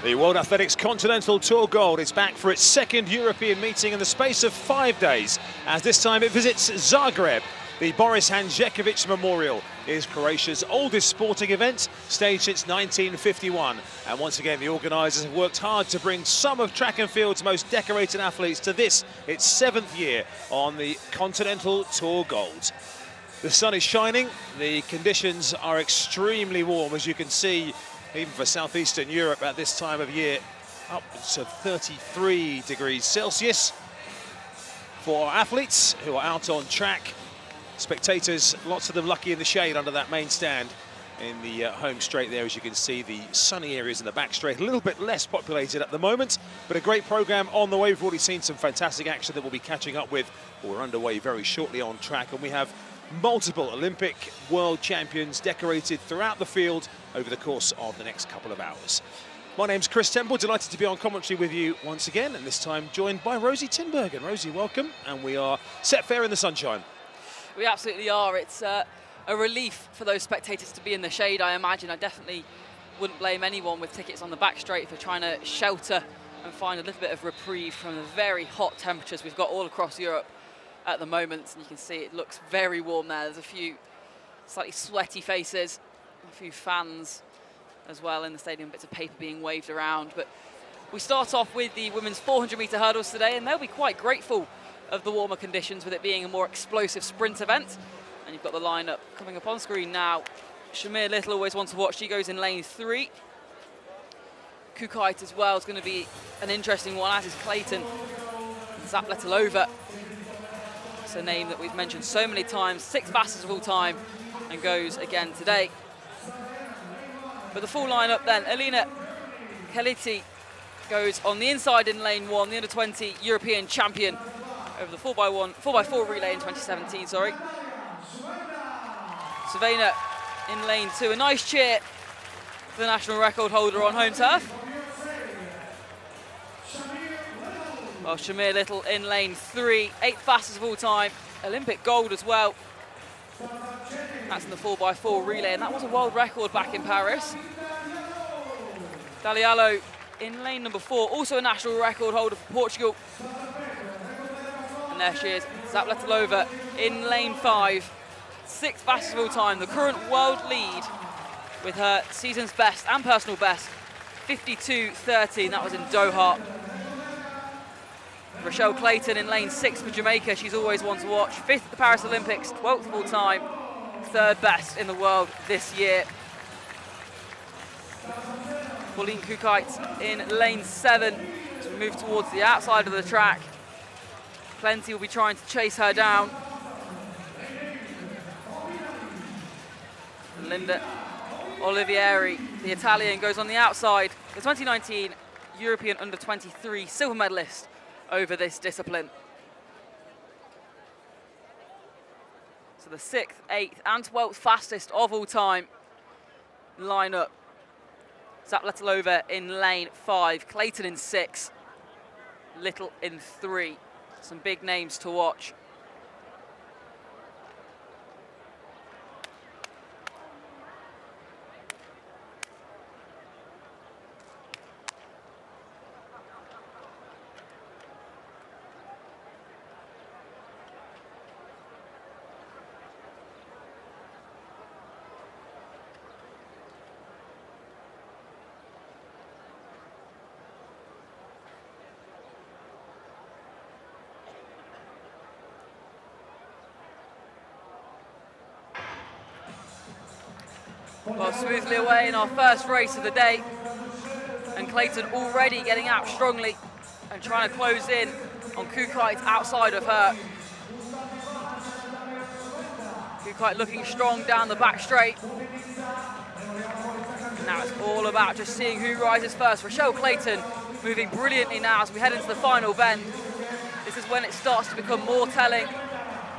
The World Athletics Continental Tour Gold is back for its second European meeting in the space of 5 days, as this time it visits Zagreb. The Boris Hanžeković Memorial is Croatia's oldest sporting event, staged since 1951. And once again, the organisers have worked hard to bring some of track and field's most decorated athletes to this, its 7th year on the Continental Tour Gold. The sun is shining, the conditions are extremely warm, as you can see, even for southeastern Europe at this time of year, up to 33 degrees Celsius. For our athletes who are out on track, spectators, lots of them lucky in the shade under that main stand in the home straight there. As you can see, the sunny areas in the back straight, a little bit less populated at the moment, but a great programme on the way. We've already seen some fantastic action that we'll be catching up with. We're underway very shortly on track, and we have multiple Olympic world champions decorated throughout the field over the course of the next couple of hours. My name's Chris Temple, delighted to be on commentary with you once again, and this time joined by Rosie Tinbergen. Rosie, welcome, and we are set fair in the sunshine. We absolutely are. It's a relief for those spectators to be in the shade, I imagine. I definitely wouldn't blame anyone with tickets on the back straight for trying to shelter and find a little bit of reprieve from the very hot temperatures we've got all across Europe at the moment. And you can see it looks very warm there. There's a few slightly sweaty faces, a few fans as well in the stadium, bits of paper being waved around. But we start off with the women's 400-metre hurdles today, and they'll be quite grateful of the warmer conditions, with it being a more explosive sprint event. And you've got the lineup coming up on screen now. Shamir Little, always one to watch. She goes in lane 3. Kukait as well is going to be an interesting one, as is Clayton. Zapletilova, it's a name that we've mentioned so many times, 6th fastest of all time, and goes again today. But the full lineup then, Elina Keliti goes on the inside in lane 1, the under-20 European champion over the 4x4 relay in 2017, sorry. Savena in lane 2, a nice cheer for the national record holder on home turf. Well, Shamir Little in lane 3, 8th fastest of all time, Olympic gold as well. That's in the 4x4 relay, and that was a world record back in Paris. Dalialo in lane number 4, also a national record holder for Portugal. And there she is, Zapletilova in lane 5, 6th fastest of all time, the current world lead with her season's best and personal best, 52.30, and that was in Doha. Rochelle Clayton in lane 6 for Jamaica, she's always one to watch, 5th at the Paris Olympics, 12th of all time, 3rd best in the world this year. Pauline Kukait in lane 7 as we move towards the outside of the track. Plenty will be trying to chase her down. Linda Olivieri, the Italian, goes on the outside. The 2019 European Under-23 silver medalist over this discipline. So the 6th, 8th and 12th fastest of all time lineup. Zapletilova in lane 5, Clayton in 6, Little in 3. Some big names to watch. Well, smoothly away in our first race of the day, and Clayton already getting out strongly and trying to close in on Kukait outside of her. Kukait looking strong down the back straight. Now it's all about just seeing who rises first. Rochelle Clayton moving brilliantly now as we head into the final bend. This is when it starts to become more telling.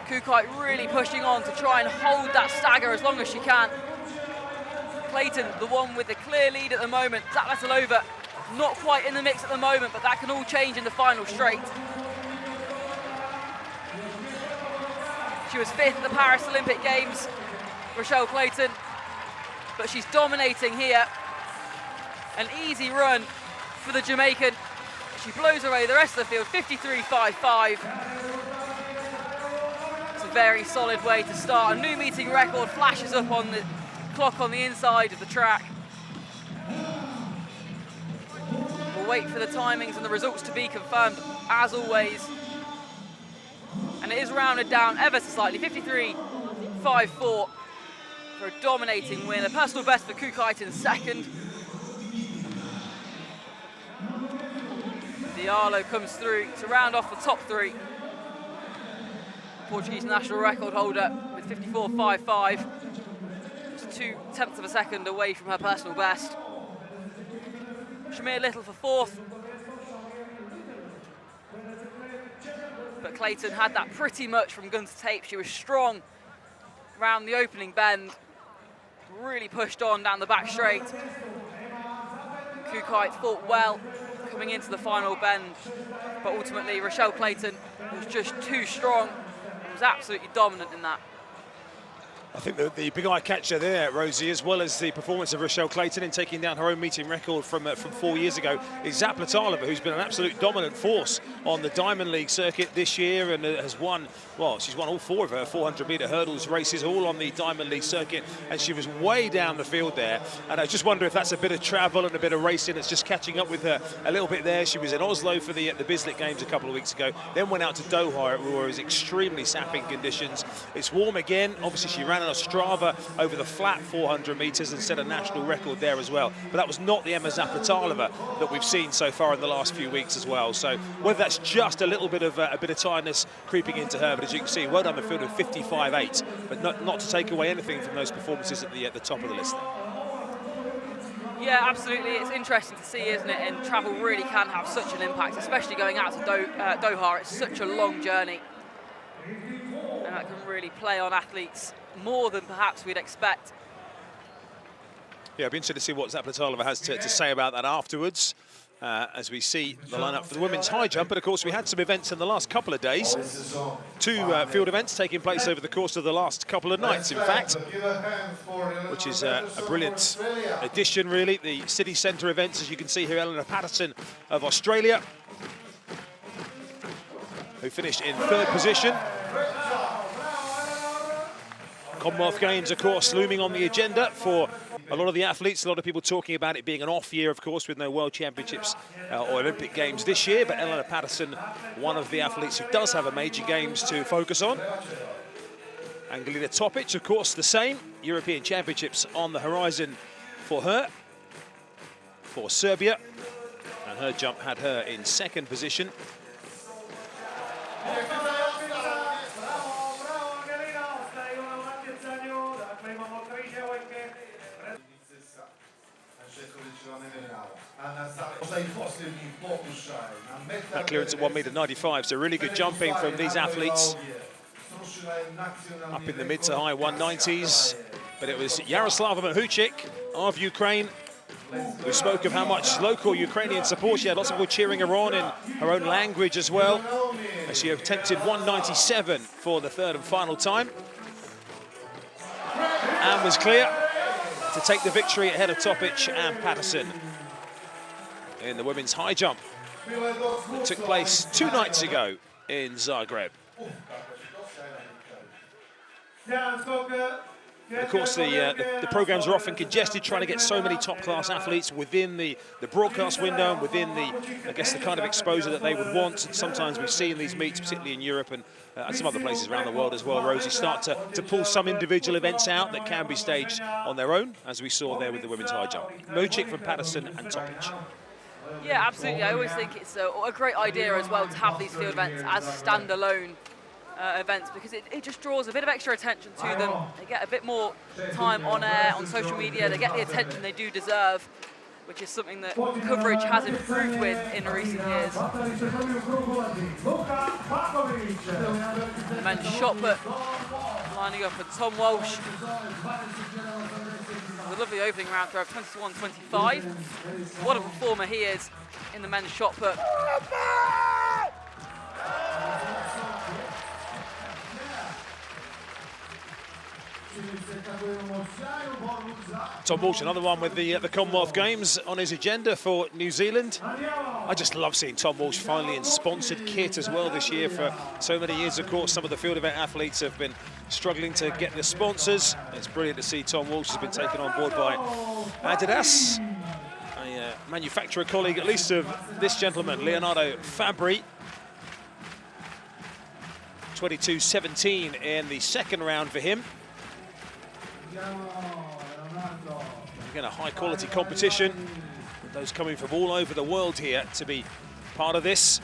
Kukait really pushing on to try and hold that stagger as long as she can. Clayton, the one with the clear lead at the moment. Zapletilova not quite in the mix at the moment, but that can all change in the final straight. She was 5th at the Paris Olympic Games, Rochelle Clayton, but she's dominating here. An easy run for the Jamaican. She blows away the rest of the field, 53.55. It's a very solid way to start. A new meeting record flashes up on the clock on the inside of the track. We'll wait for the timings and the results to be confirmed, as always. And it is rounded down ever so slightly, 53.54 for a dominating win. A personal best for Kukait in second. Diallo comes through to round off the top three. Portuguese national record holder with 54.55. Just 0.2 of a second away from her personal best. Shamir Little for fourth. But Clayton had that pretty much from gun to tape. She was strong around the opening bend. Really pushed on down the back straight. Kukait fought well coming into the final bend, but ultimately Rochelle Clayton was just too strong and was absolutely dominant in that. I think the big eye catcher there, Rosie, as well as the performance of Rochelle Clayton in taking down her own meeting record from 4 years ago, is Zaplatalova, who's been an absolute dominant force on the Diamond League circuit this year and has won, well, she's won all 4 of her 400-metre hurdles races, all on the Diamond League circuit, and she was way down the field there. And I just wonder if that's a bit of travel and a bit of racing that's just catching up with her a little bit there. She was in Oslo for the Bislett Games a couple of weeks ago, then went out to Doha, where it was extremely sapping conditions. It's warm again. Obviously, she ran on Strava over the flat 400 metres and set a national record there as well. But that was not the Emma Zaplatalova that we've seen so far in the last few weeks as well. So whether that's just a little bit of tiredness creeping into her, but as you can see, well done the field of 55.8, but not to take away anything from those performances at the top of the list. Yeah, absolutely. It's interesting to see, isn't it? And travel really can have such an impact, especially going out to Doha. It's such a long journey. And that can really play on athletes more than perhaps we'd expect. Yeah, I'd be interested to see what Zaplatalova has to say about that afterwards, as we see the lineup for the women's high jump. But of course, we had some events in the last couple of days. 2 field events taking place over the course of the last couple of nights, in fact, which is a brilliant addition, really. The city centre events, as you can see here, Eleanor Patterson of Australia, who finished in 3rd position. Commonwealth Games, of course, looming on the agenda for a lot of the athletes. A lot of people talking about it being an off year, of course, with no World Championships or Olympic Games this year. But Eleanor Patterson, one of the athletes who does have a major games to focus on. Angelina Topic, of course, the same. European Championships on the horizon for her, for Serbia. And her jump had her in 2nd position. That clearance at 1.95 m, so really good jumping from these athletes. Up in the mid to high 190s. But it was Yaroslava Mahuchik of Ukraine who spoke of how much local Ukrainian support she had. Lots of people cheering her on in her own language as well. As she attempted 197 for the 3rd and final time. And was clear to take the victory ahead of Topic and Patterson in the women's high jump that took place 2 nights ago in Zagreb. And of course, the programs are often congested, trying to get so many top-class athletes within the broadcast window and within I guess, the kind of exposure that they would want. And sometimes we see in these meets, particularly in Europe and some other places around the world as well, Rosie, start to pull some individual events out that can be staged on their own, as we saw there with the women's high jump. Mochik from Patterson and Topic. Yeah, absolutely. I always think it's a great idea as well to have these field events as standalone events, because it just draws a bit of extra attention to them. They get a bit more time on air, on social media. They get the attention they do deserve, which is something that coverage has improved with in recent years. The men's shot put lining up with Tom Walsh. A lovely opening round throw of 21.25. What a performer he is in the men's shot put. Tom Walsh, another one with the Commonwealth Games on his agenda for New Zealand. I just love seeing Tom Walsh finally in sponsored kit as well this year. For so many years, of course, some of the field event athletes have been struggling to get the sponsors. It's brilliant to see Tom Walsh has been taken on board by Adidas, a manufacturer colleague at least of this gentleman, Leonardo Fabri. 22.17 in the second round for him. Again, a high-quality competition, with those coming from all over the world here to be part of this.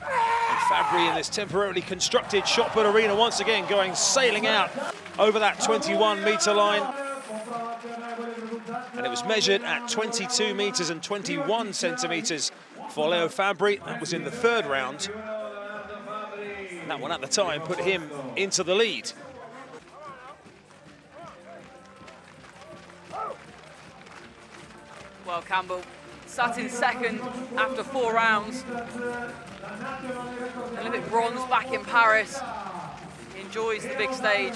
And Fabri in this temporarily constructed shot put arena once again going sailing out over that 21-metre line. And it was measured at 22 metres and 21 centimetres for Leo Fabri. That was in the third round. And that one at the time put him into the lead. Well, Campbell sat in second after 4 rounds. Olympic bronze back in Paris. He enjoys the big stage.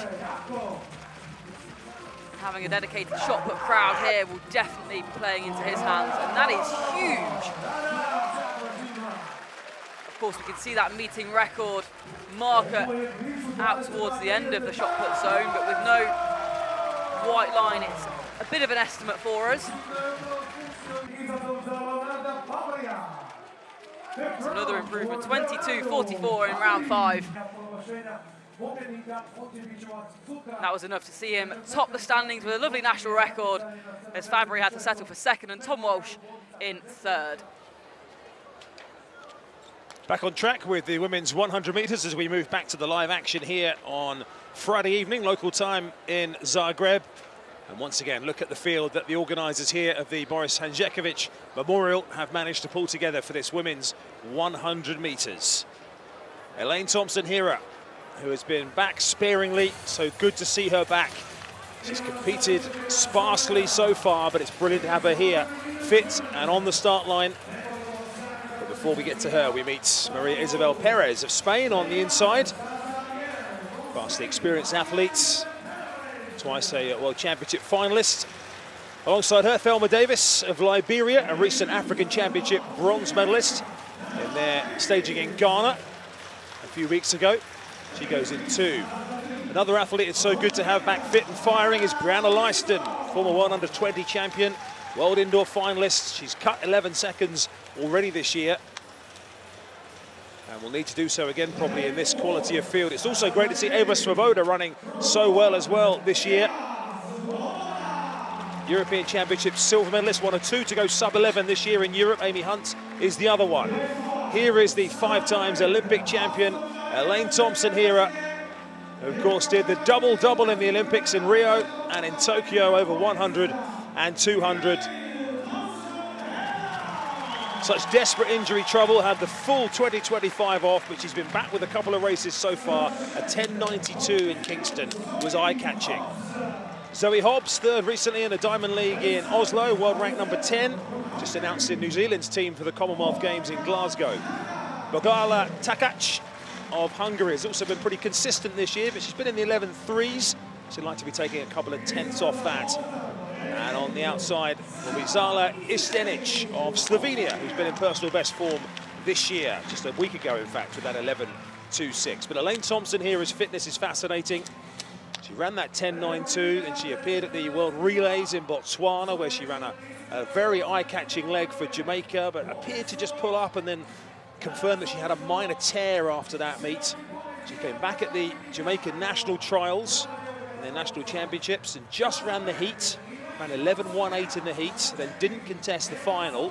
Having a dedicated shot put crowd here will definitely be playing into his hands, and that is huge. Of course, we can see that meeting record marker out towards the end of the shot put zone, but with no white line, it's a bit of an estimate for us. It's another improvement, 22.44 in round 5. That was enough to see him top the standings with a lovely national record, as Fabri had to settle for second and Tom Walsh in third. Back on track with the women's 100 metres as we move back to the live action here on Friday evening, local time in Zagreb. And once again, look at the field that the organisers here of the Boris Hanžeković Memorial have managed to pull together for this women's 100 metres. Elaine Thompson-Herah, who has been back sparingly, so good to see her back. She's competed sparsely so far, but it's brilliant to have her here, fit and on the start line. But before we get to her, we meet Maria Isabel Perez of Spain on the inside. Vastly experienced athletes. Twice a World Championship finalist. Alongside her, Thelma Davis of Liberia, a recent African Championship bronze medalist in their staging in Ghana a few weeks ago. She goes in 2. Another athlete it's so good to have back fit and firing is Brianna Leiston, former World Under-20 champion, World Indoor finalist. She's cut 11 seconds already this year, and will need to do so again probably in this quality of field. It's also great to see Eva Svoboda running so well as well this year. European Championship silver medalist, 1 or 2 to go sub-11 this year in Europe. Amy Hunt is the other one. Here is the 5 times Olympic champion, Elaine Thompson-Herah, who of course did the double-double in the Olympics in Rio and in Tokyo over 100 and 200. Such desperate injury trouble, had the full 2025 off, but she's been back with a couple of races so far. A 10.92 in Kingston was eye-catching. Zoe Hobbs, third recently in the Diamond League in Oslo, world rank number 10. Just announced in New Zealand's team for the Commonwealth Games in Glasgow. Bogala Takac of Hungary has also been pretty consistent this year, but she's been in the 11.3s. She'd like to be taking a couple of tenths off that. And on the outside will be Zala Istenic of Slovenia, who's been in personal best form this year, just a week ago, in fact, with that 11.26. But Elaine Thompson-Herah's fitness is fascinating. She ran that 10.92, and she appeared at the World Relays in Botswana, where she ran a very eye-catching leg for Jamaica, but appeared to just pull up and then confirmed that she had a minor tear after that meet. She came back at the Jamaican national trials, in their national championships, and just ran the heat. Ran 11.18 in the heat, then didn't contest the final.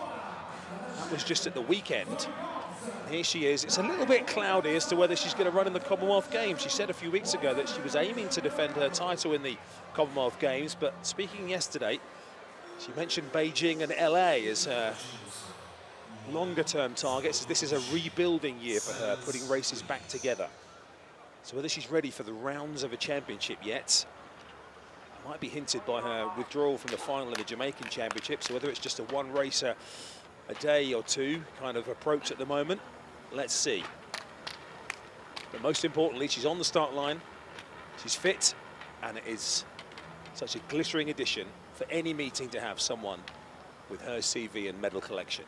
That was just at the weekend. And here she is. It's a little bit cloudy as to whether she's going to run in the Commonwealth Games. She said a few weeks ago that she was aiming to defend her title in the Commonwealth Games, but speaking yesterday, she mentioned Beijing and LA as her longer-term targets. This is a rebuilding year for her, putting races back together. So whether she's ready for the rounds of a championship yet, might be hinted by her withdrawal from the final of the Jamaican Championship. So whether it's just a one racer a day or two kind of approach at the moment, let's see. But most importantly, she's on the start line. She's fit, and it is such a glittering addition for any meeting to have someone with her CV and medal collection.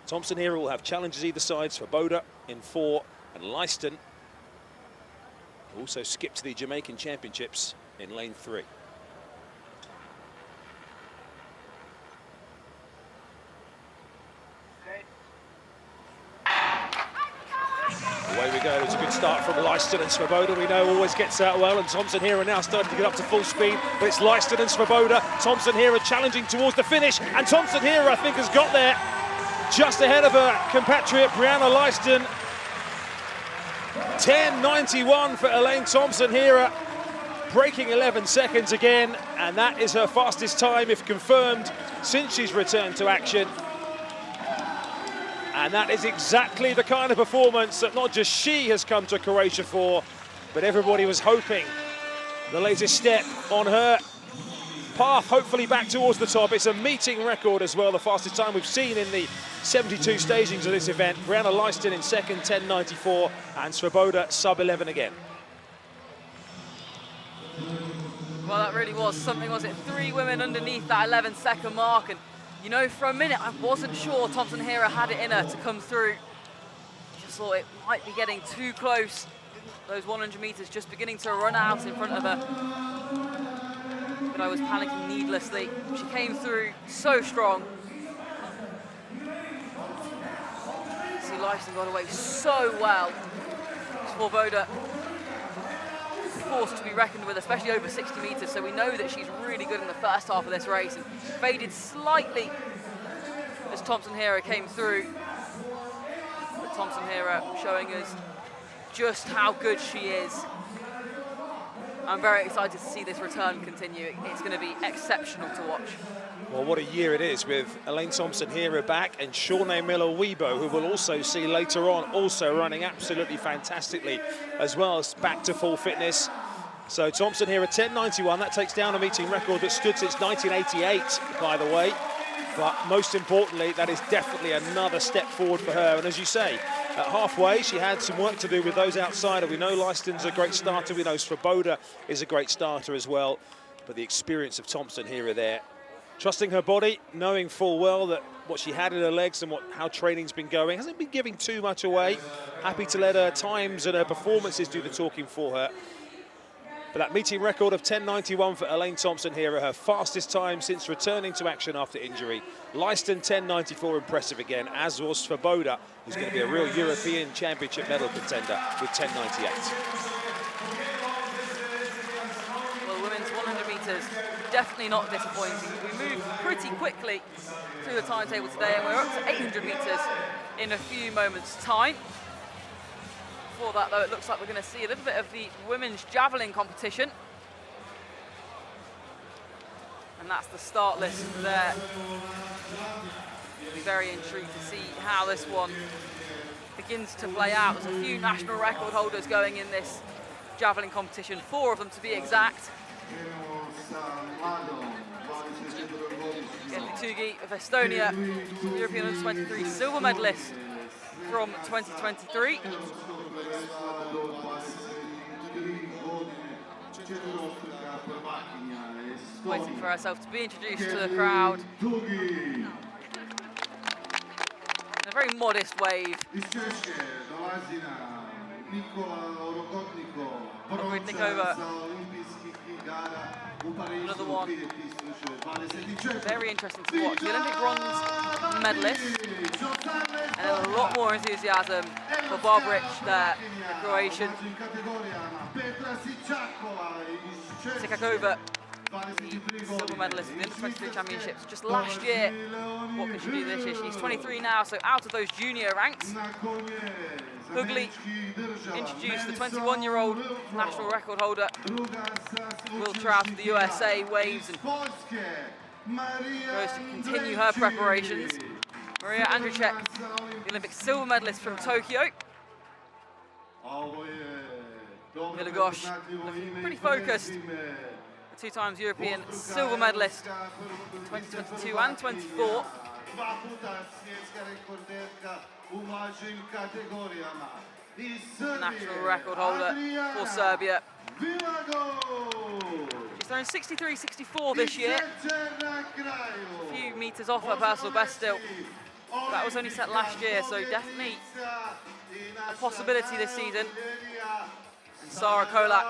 Thompson-Herah will have challenges either side, Svoboda in 4, and Leiston also skipped to the Jamaican Championships in lane 3. Away we go. It's a good start from Leiston, and Svoboda, we know, always gets out well, and Thompson-Herah now starting to get up to full speed, but it's Leiston and Svoboda. Thompson-Herah challenging towards the finish, and Thompson-Herah, I think, has got there just ahead of her compatriot Brianna Leiston. 10.91 for Elaine Thompson-Herah, breaking 11 seconds again, and that is her fastest time, if confirmed, since she's returned to action. And that is exactly the kind of performance that not just she has come to Croatia for, but everybody was hoping. The latest step on her path, hopefully back towards the top. It's a meeting record as well, the fastest time we've seen in the 72 stagings of this event. Brianna Leiston in second, 10.94, and Svoboda sub-11 again. Well, that really was something, was it? 3 women underneath that 11-second mark, and you know, for a minute, I wasn't sure Thompson-Herah had it in her to come through. Just thought it might be getting too close. Those 100 meters just beginning to run out in front of her. But I was panicking needlessly. She came through so strong. See, Leiston got away so well. Svoboda force to be reckoned with, especially over 60 meters, so we know that she's really good in the first half of this race, and faded slightly as Thompson-Herah came through. But Thompson-Herah showing us just how good she is. I'm very excited to see this return continue. It's going to be exceptional to watch. Well, what a year it is, with Elaine Thompson-Herah back and Shawnee Miller-Weibo, who we'll also see later on, also running absolutely fantastically, as well as back to full fitness. So Thompson-Herah 10.91, that takes down a meeting record that stood since 1988, by the way. But most importantly, that is definitely another step forward for her. And as you say, at halfway, she had some work to do with those outside her. We know Leiston's a great starter. We know Svoboda is a great starter as well. But the experience of Thompson-Herah there, trusting her body, knowing full well that what she had in her legs and how training's been going, hasn't been giving too much away. Happy to let her times and her performances do the talking for her. But that meeting record of 10.91 for Elaine Thompson-Herah, her fastest time since returning to action after injury. Leiston 10.94, impressive again, as was Svoboda, who's going to be a real European Championship medal contender with 10.98. Well, women's 100 metres, definitely not disappointing. We moved pretty quickly through the timetable today, and we're up to 800 metres in a few moments' time. Before that, though, it looks like we're going to see a little bit of the women's javelin competition. And that's the start list there. We'll be very intrigued to see how this one begins to play out. There's a few national record holders going in this javelin competition, 4 of them to be exact. Tugi of Estonia, European Under-23 silver medalist from 2023. Waiting for herself to be introduced to the crowd. In a very modest wave. Nikova. Another one. Very interesting to watch. The Olympic bronze medalist. And a lot more enthusiasm for Bobric there, the Croatian. Sikakova, the silver medalist in the Under-23 Championships just last year. What can she do this year? She's 23 now, so out of those junior ranks. Hugli introduced the 21-year-old national record holder. Will Trout of the USA waves and goes to continue her preparations. Maria Andrzejczyk, the Olympic silver medalist from Tokyo. Milagosh looking pretty focused. The 2 times European silver medalist in 2022 and 24. National record holder for Serbia. She's thrown 63.64 this year. A few metres off her personal best still. That was only set last year, so definitely a possibility this season. And Sarah Kolak.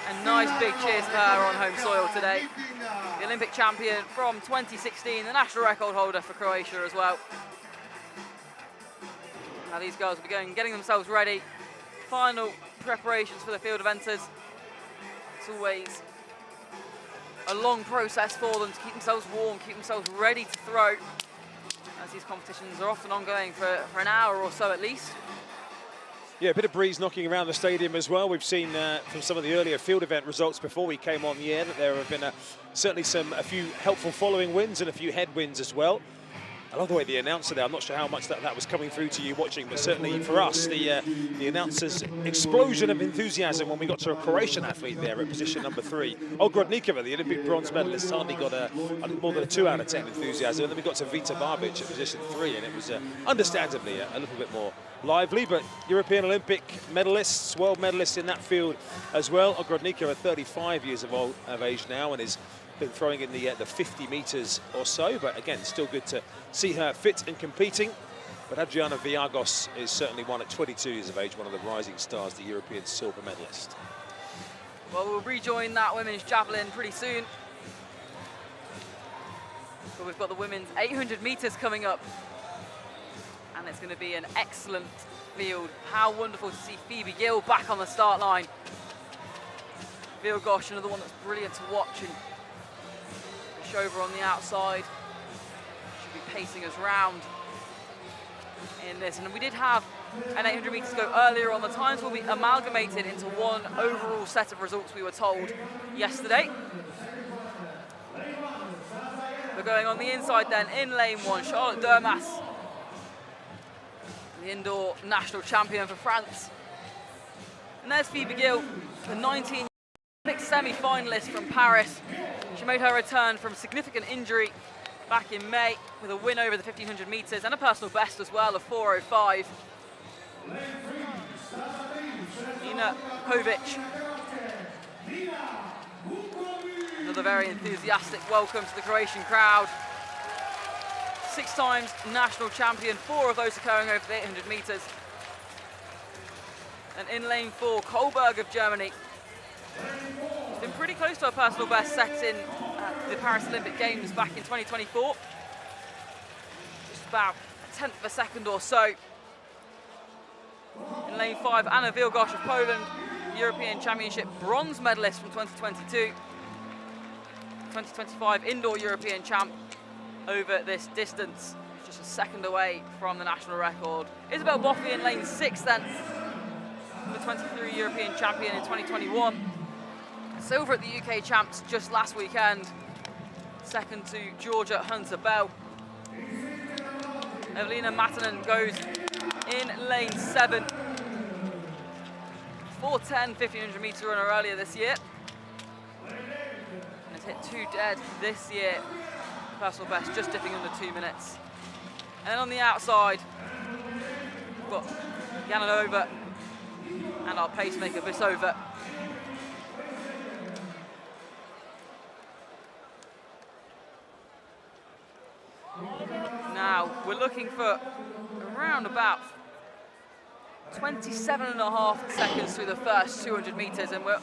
A nice big cheers for her on home soil today. The Olympic champion from 2016, the national record holder for Croatia as well. Now these girls will be getting themselves ready. Final preparations for the field eventers. It's always a long process for them to keep themselves warm, keep themselves ready to throw, as these competitions are often ongoing for an hour or so at least. Yeah, a bit of breeze knocking around the stadium as well. We've seen from some of the earlier field event results before we came on the air that there have been certainly a few helpful following winds and a few headwinds as well. I love the way the announcer there, I'm not sure how much that was coming through to you watching, but certainly for us, the announcer's explosion of enthusiasm when we got to a Croatian athlete there at position number 3. Ogrodnikova, the Olympic bronze medalist, hardly got more than a 2 out of 10 enthusiasm. And then we got to Vita Barbic at position 3, and it was understandably a little bit more lively, but European Olympic medalists, world medalists in that field as well. Ogrodnikova, 35 years of age now, and is been throwing in the 50 metres or so, but again, still good to see her fit and competing. But Adriana Viagos is certainly one at 22 years of age, one of the rising stars, the European silver medalist. Well, we'll rejoin that women's javelin pretty soon. But we've got the women's 800 metres coming up. And it's going to be an excellent field. How wonderful to see Phoebe Gill back on the start line. Viagos, another one that's brilliant to watch. And over on the outside, should be pacing us round in this. And we did have an 800 metres go earlier on. The times will be amalgamated into one overall set of results, we were told yesterday. We're going on the inside then, in lane 1, Charlotte Dermas, the indoor national champion for France. And there's Phoebe Gill, the 19 semi-finalist from Paris. She made her return from significant injury back in May with a win over the 1500 metres and a personal best as well of 4:05. Nina Kovic. Another very enthusiastic welcome to the Croatian crowd. 6 times national champion, 4 of those occurring over the 800 metres. And in lane 4, Kohlberg of Germany. She's been pretty close to her personal best set in the Paris Olympic Games back in 2024. Just about a tenth of a second or so. In lane 5, Anna Viagos of Poland, European Championship bronze medalist from 2022. 2025 indoor European champ over this distance. Just a second away from the national record. Isabel Boffi in lane 6 then. The 23 European champion in 2021. Silver at the UK champs just last weekend. Second to Georgia Hunter-Bell. Evelina Matanen goes in lane 7. 4:10 1500 metre runner earlier this year. And has hit 2 dead this year. Personal best just dipping under 2 minutes. And then on the outside, we've got Yananova and our pacemaker Visova. Now, we're looking for around about 27.5 seconds through the first 200 metres, and we're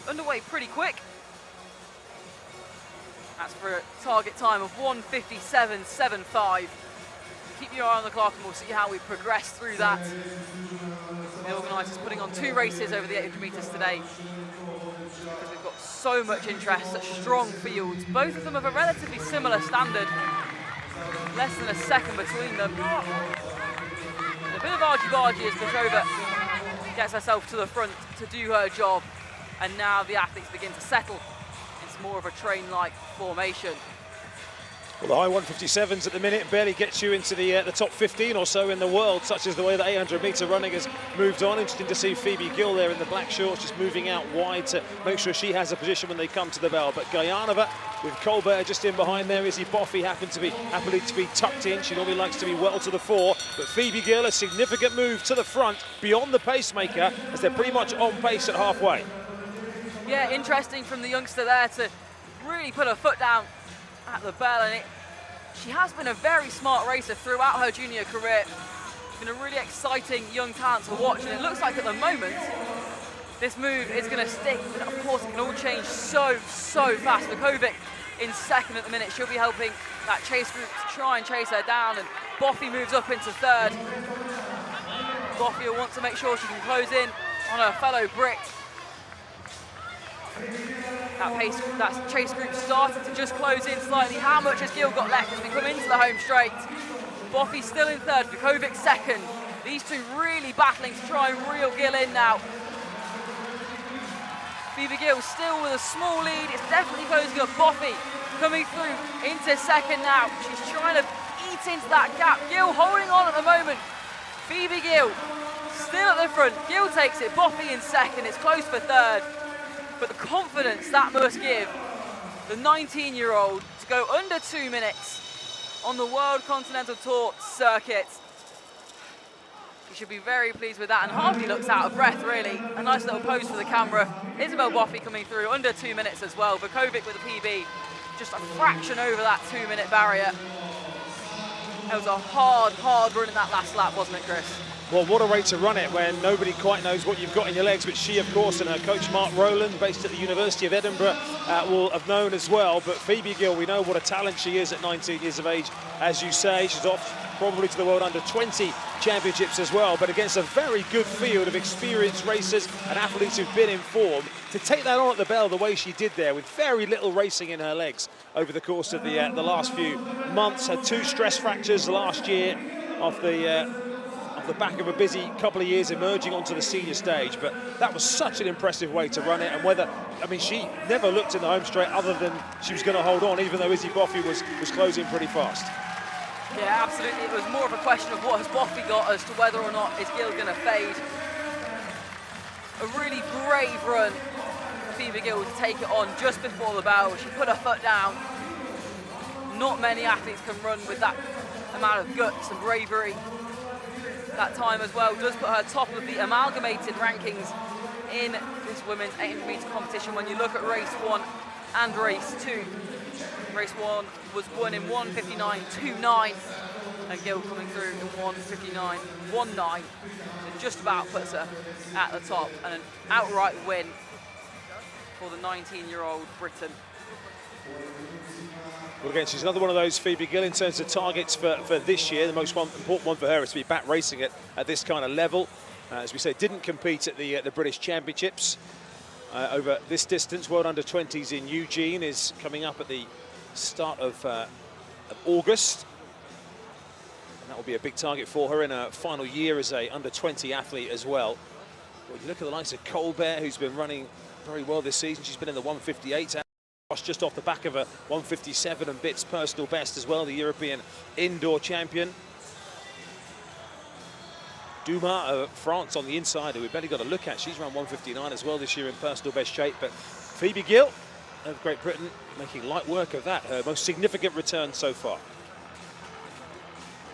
underway pretty quick. That's for a target time of 1:57.75. Keep your eye on the clock and we'll see how we progress through that. The organisers putting on 2 races over the 800 metres today, because we've got so much interest, such strong fields, both of them of a relatively similar standard. Less than a second between them. And a bit of argy-bargy as Petrova gets herself to the front to do her job. And now the athletes begin to settle. It's more of a train-like formation. Well, the high 157s at the minute barely gets you into the top 15 or so in the world, such as the way that 800-metre running has moved on. Interesting to see Phoebe Gill there in the black shorts, just moving out wide to make sure she has a position when they come to the bell. But Gayanova with Colbert just in behind there. Izzy Boffey happily to be tucked in. She normally likes to be well to the fore. But Phoebe Gill, a significant move to the front beyond the pacemaker, as they're pretty much on pace at halfway. Yeah, interesting from the youngster there to really put her foot down at the bell, and she has been a very smart racer throughout her junior career. She's been a really exciting young talent to watch, and it looks like at the moment this move is going to stick, but of course it can all change so fast. Vukovic in second at the minute. She'll be helping that chase group to try and chase her down, and Boffey moves up into third. Boffey will want to make sure she can close in on her fellow Brit. That chase group started to just close in slightly. How much has Gill got left as we come into the home straight? Boffey still in third, Vukovic second. These two really battling to try and reel Gill in now. Phoebe Gill still with a small lead. It's definitely closing up. Boffey coming through into second now. She's trying to eat into that gap. Gill holding on at the moment. Phoebe Gill still at the front. Gill takes it. Boffey in second. It's close for third. But the confidence that must give the 19-year-old to go under 2 minutes on the World Continental Tour circuit. You should be very pleased with that, and hardly looks out of breath, really. A nice little pose for the camera. Isabel Boffey coming through under 2 minutes as well. Vukovic with a PB, just a fraction over that 2-minute barrier. It was a hard run in that last lap, wasn't it, Chris? Well, what a way to run it when nobody quite knows what you've got in your legs, but she, of course, and her coach Mark Rowland, based at the University of Edinburgh, will have known as well. But Phoebe Gill, we know what a talent she is at 19 years of age. As you say, she's off probably to the World Under-20 Championships as well, but against a very good field of experienced racers and athletes who've been in form. To take that on at the bell the way she did there, with very little racing in her legs over the course of the last few months. Had 2 stress fractures last year off the back of a busy couple of years emerging onto the senior stage, but that was such an impressive way to run it. And she never looked in the home straight other than she was going to hold on, even though Izzy Boffey was closing pretty fast. Yeah, absolutely. It was more of a question of what has Boffey got as to whether or not is Gill going to fade. A really brave run for Phoebe Gill to take it on just before the bell. She put her foot down. Not many athletes can run with that amount of guts and bravery. That time as well does put her top of the amalgamated rankings in this women's 800-metre competition when you look at race 1 and race 2. Race 1 was won in 1:59.29, and Gill coming through in 1:59.19. It just about puts her at the top, and an outright win for the 19-year-old Briton. Well, again, she's another one of those, Phoebe Gill, in terms of targets for this year. The most important one for her is to be back racing at this kind of level. As we say, didn't compete at the British Championships over this distance. World Under-20s in Eugene is coming up at the start of August. And that will be a big target for her in her final year as a Under-20 athlete as well. Well, you look at the likes of Colbert, who's been running very well this season. She's been in the 158s. Just off the back of a 157 and bits personal best as well, the European indoor champion. Dumas of France on the inside, who we've barely got to look at. She's run 159 as well this year in personal best shape. But Phoebe Gill of Great Britain making light work of that, her most significant return so far.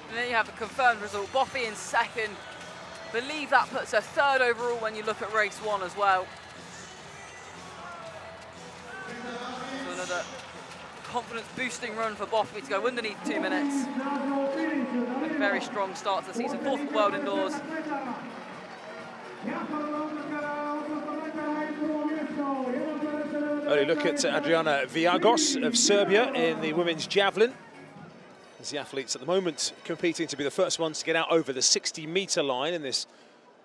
And then you have a confirmed result. Boffey in second. Believe that puts her third overall when you look at race 1 as well. Another confidence-boosting run for Boffey to go underneath 2 minutes. A very strong start to the season, 4th at the World Indoors. Early look at Adriana Viagos of Serbia in the women's javelin. As the athletes at the moment competing to be the first ones to get out over the 60-metre line in this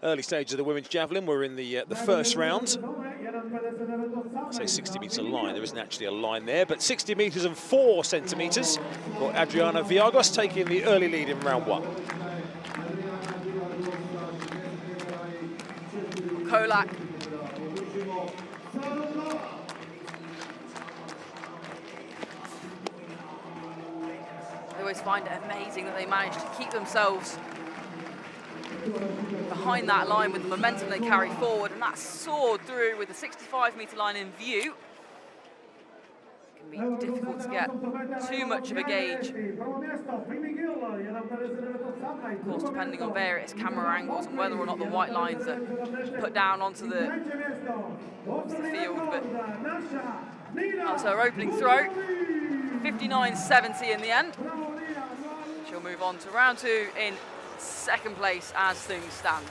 early stage of the women's javelin. We're in the first round. I say 60-metre line, there isn't actually a line there, but 60 metres and 4 centimetres for Adriana Viagos, taking the early lead in round 1. Kolak. always find it amazing that they manage to keep themselves behind that line with the momentum they carry forward, and that soared through with the 65-metre line in view. It can be difficult to get too much of a gauge, of course, depending on various camera angles and whether or not the white lines are put down onto the field. But that's her opening throw, 59.70 in the end. She'll move on to round 2 in second place as things stand.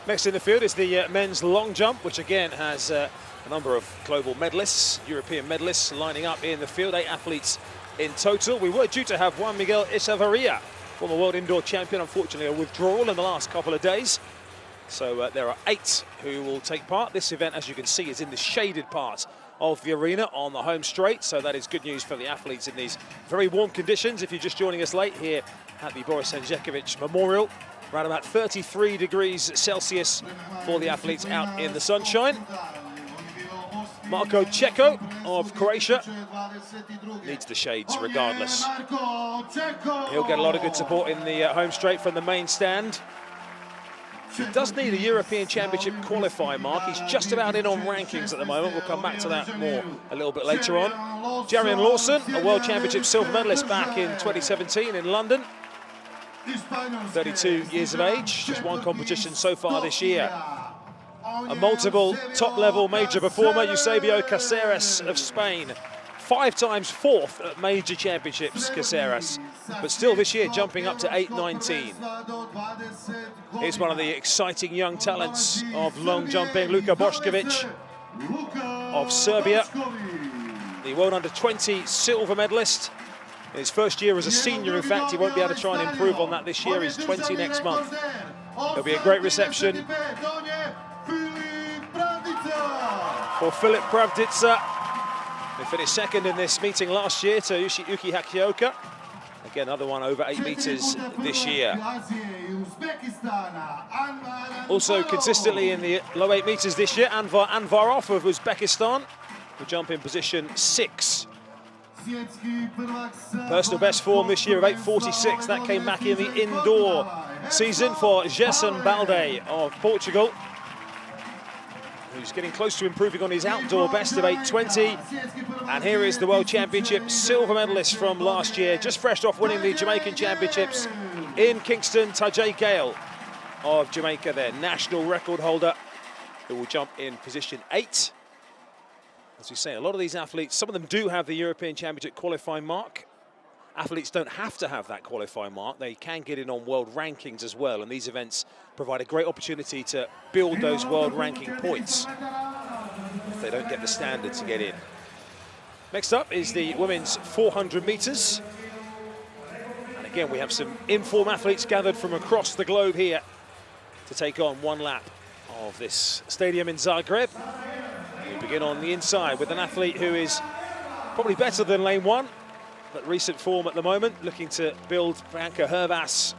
Next in the field is the men's long jump, which again has a number of global medalists, European medalists lining up in the field, 8 athletes in total. We were due to have Juan Miguel Echevarria, former world indoor champion, unfortunately a withdrawal in the last couple of days. So there are 8 who will take part. This event, as you can see, is in the shaded part of the arena on the home straight, so that is good news for the athletes in these very warm conditions. If you're just joining us late here at the Boris Hanžeković Memorial, around about 33 degrees Celsius for the athletes out in the sunshine. Marko Čeko of Croatia needs the shades regardless. He'll get a lot of good support in the home straight from the main stand. He does need a European Championship qualifying mark. He's just about in on rankings at the moment. We'll come back to that more a little bit later on. Jarian Lawson, a World Championship silver medalist back in 2017 in London. 32 years of age, just one competition so far this year. A multiple top-level major performer, Eusebio Caceres of Spain. 5 times 4th at major championships, Caceres. But still this year jumping up to 8.19. Here's one of the exciting young talents of long jumping, Luka Bošković of Serbia. The World Under-20 silver medalist. In his first year as a senior, in fact, he won't be able to try and improve on that this year. He's 20 next month. There'll be a great reception for Filip Pravdica, who finished second in this meeting last year to Yuki Hakioka. Again, another one over 8 meters this year. Also consistently in the low 8 meters this year, Anvar Anvarov of Uzbekistan, who jump in position 6. Personal best form this year of 8.46. That came back in the indoor season for Gerson Balde of Portugal, who's getting close to improving on his outdoor best of 8.20. And here is the World Championship silver medalist from last year, just fresh off winning the Jamaican Championships in Kingston, Tajay Gale of Jamaica, their national record holder, who will jump in position 8. As we say, a lot of these athletes, some of them do have the European Championship qualifying mark. Athletes don't have to have that qualifying mark. They can get in on world rankings as well, and these events provide a great opportunity to build those world ranking points if they don't get the standard to get in. Next up is the women's 400 meters. And again, we have some inform athletes gathered from across the globe here to take on one lap of this stadium in Zagreb. We begin on the inside with an athlete who is probably better than lane 1, but recent form at the moment, looking to build Branka Herbas,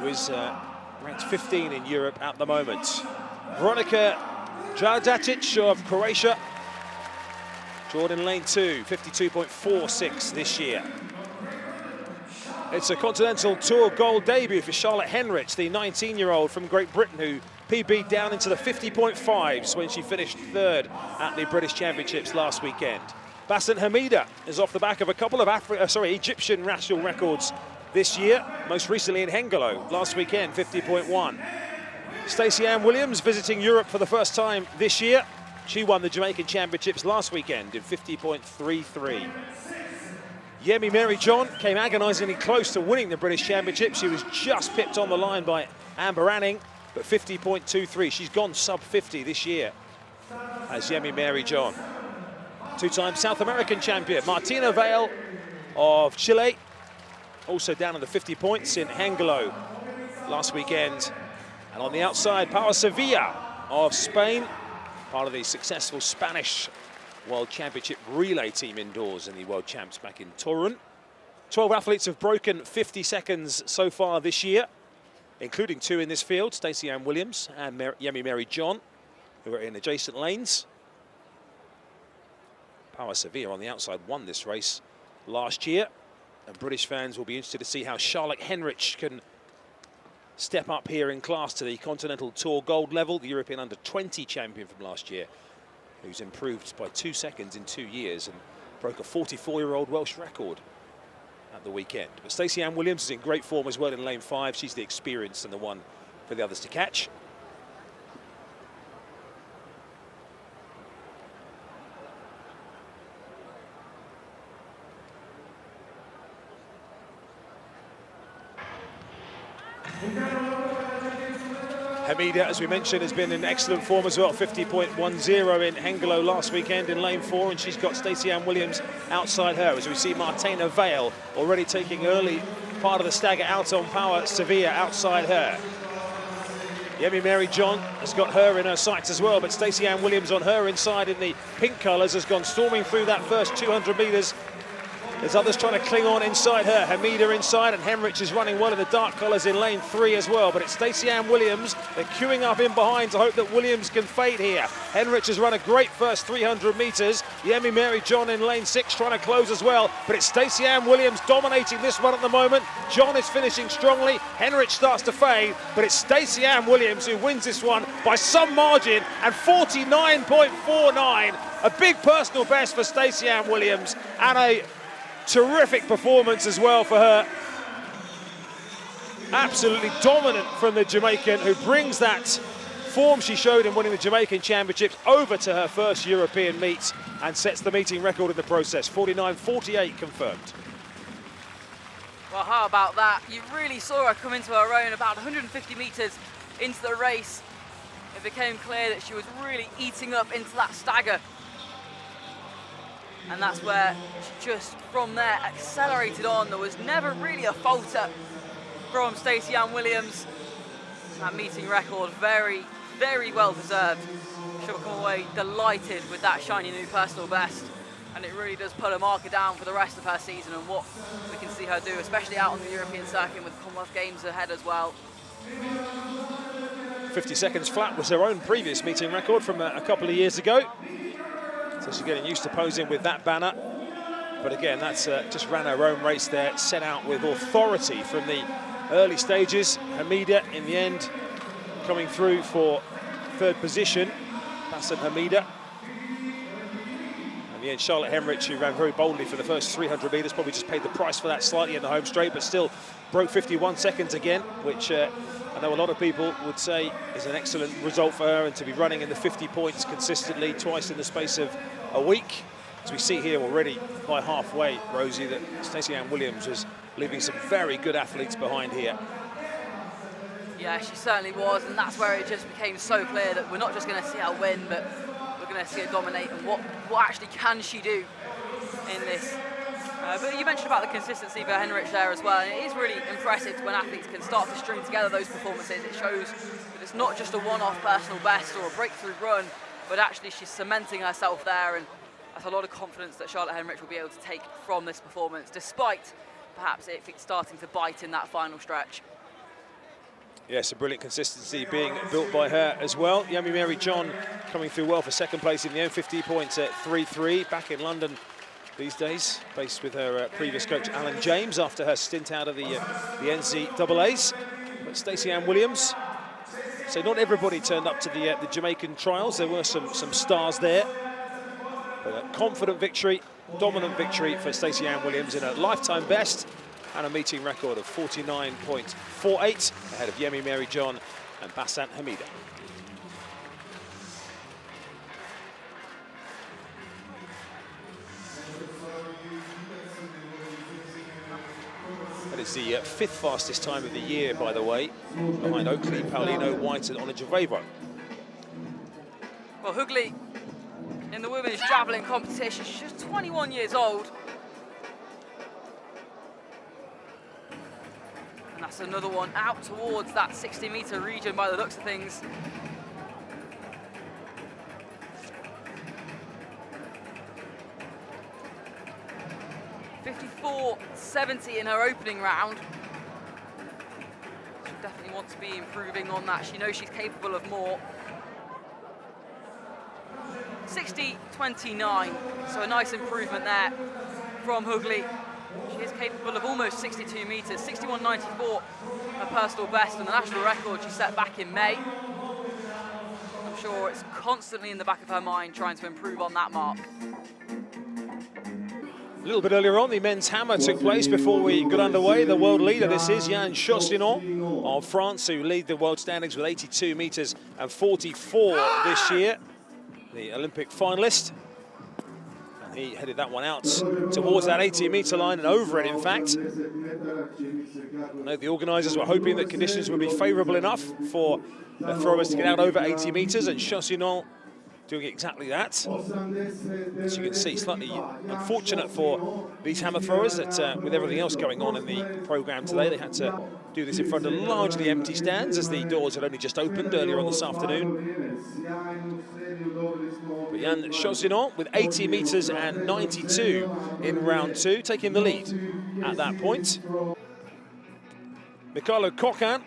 who is ranked 15 in Europe at the moment. Veronika Dradacic of Croatia. Jordan lane 2, 52.46 this year. It's a Continental Tour gold debut for Charlotte Henrich, the 19-year-old from Great Britain, who PB'd down into the 50.5s when she finished 3rd at the British Championships last weekend. Bassem Hamida is off the back of a couple of Egyptian national records this year, most recently in Hengelo last weekend, 50.1. Stacey Ann Williams visiting Europe for the first time this year. She won the Jamaican Championships last weekend in 50.33. Yemi Mary John came agonisingly close to winning the British Championship. She was just pipped on the line by Amber Anning, but 50.23. She's gone sub 50 this year as Yemi Mary John. 2-time South American champion Martina Vale of Chile, also down in the 50 points in Hengelo last weekend. And on the outside, Pau Sevilla of Spain, part of the successful Spanish World Championship relay team indoors in the World Champs back in Torun. 12 athletes have broken 50 seconds so far this year, including 2 in this field, Stacey Ann Williams and Yemi Mary John, who are in adjacent lanes. Pau Sevilla on the outside won this race last year. And British fans will be interested to see how Charlotte Henrich can step up here in class to the Continental Tour gold level, the European Under-20 champion from last year, who's improved by 2 seconds in 2 years and broke a 44-year-old Welsh record at the weekend. But Stacey Ann Williams is in great form as well in lane 5. She's the experience and the one for the others to catch. Hamida, as we mentioned, has been in excellent form as well, 50.10 in Hengelo last weekend in lane 4, and she's got Stacey Ann Williams outside her, as we see Martina Vale already taking early part of the stagger out on power, Sevilla outside her. Yemi Mary John has got her in her sights as well, but Stacey Ann Williams on her inside in the pink colours has gone storming through that first 200 metres. There's others trying to cling on inside her. Hamida inside, and Henrich is running well in the dark colours in lane 3 as well. But it's Stacey Ann Williams. They're queuing up in behind to hope that Williams can fade here. Henrich has run a great first 300 metres. Yemi Mary John in lane 6 trying to close as well. But it's Stacey Ann Williams dominating this one at the moment. John is finishing strongly. Henrich starts to fade, but it's Stacey Ann Williams who wins this one by some margin, and 49.49. A big personal best for Stacey Ann Williams, and a terrific performance as well for her. Absolutely dominant from the Jamaican, who brings that form she showed in winning the Jamaican Championships over to her first European meet and sets the meeting record in the process. 49.48 confirmed. Well, how about that? You really saw her come into her own about 150 metres into the race. It became clear that she was really eating up into that stagger. And that's where she just, from there, accelerated on. There was never really a falter from Stacey Ann Williams. That meeting record, very, very well deserved. She'll come away delighted with that shiny new personal best. And it really does put a marker down for the rest of her season and what we can see her do, especially out on the European circuit with the Commonwealth Games ahead as well. 50 seconds flat was her own previous meeting record from a couple of years ago. So she's getting used to posing with that banner. But again, that's just ran her own race there, set out with authority from the early stages. Hamida, in the end, coming through for third position. Hassan Hamida. And in the end, Charlotte Henrich, who ran very boldly for the first 300 metres, probably just paid the price for that slightly in the home straight, but still broke 51 seconds again, which I know a lot of people would say is an excellent result for her, and to be running in the 50 points consistently twice in the space of a week. As we see here already by halfway, Rosie, that Stacey Ann Williams was leaving some very good athletes behind here. Yeah, she certainly was, and that's where it just became so clear that we're not just going to see her win, but we're going to see her dominate, and what actually can she do in this. But you mentioned about the consistency for Henrich there as well, and it is really impressive when athletes can start to string together those performances. It shows that it's not just a one-off personal best or a breakthrough run, but actually she's cementing herself there, and that's a lot of confidence that Charlotte Henrich will be able to take from this performance, despite perhaps it starting to bite in that final stretch. Yes, a brilliant consistency being built by her as well. Yemi Mary John coming through well for second place in the end, 50 points at 3-3, back in London these days, based with her previous coach Alan James after her stint out of the NCAAs. But Stacey Ann Williams, so not everybody turned up to the Jamaican trials. There were some stars there. But a confident victory, dominant victory for Stacey Ann Williams in a lifetime best and a meeting record of 49.48 ahead of Yemi Mary John and Bassant Hamida. That is the fifth fastest time of the year, by the way, behind Oakley, Paulino, White and Onajuvevo. Well, Hugli, in the women's javelin competition, she's just 21 years old. And that's another one out towards that 60-metre region by the looks of things. .54.70 in her opening round. She'll definitely want to be improving on that. She knows she's capable of more. 60.29, so a nice improvement there from Hugli. She is capable of almost 62 metres, 61.94 her personal best, and the national record she set back in May. I'm sure it's constantly in the back of her mind trying to improve on that mark. A little bit earlier on, the men's hammer took place before we got underway. The world leader, this is Yann Chaussinon of France, who lead the world standings with 82 metres and 44 this year. The Olympic finalist. And he headed that one out towards that 80-metre line and over it, in fact. I know the organisers were hoping that conditions would be favourable enough for the throwers to get out over 80 metres, and Chaussinon doing exactly that. As you can see, slightly unfortunate for these hammer throwers that with everything else going on in the programme today, they had to do this in front of largely empty stands as the doors had only just opened earlier on this afternoon. But Yann Chaussinon with 80 metres and 92 in round 2, taking the lead at that point. Mikhailo Coquin,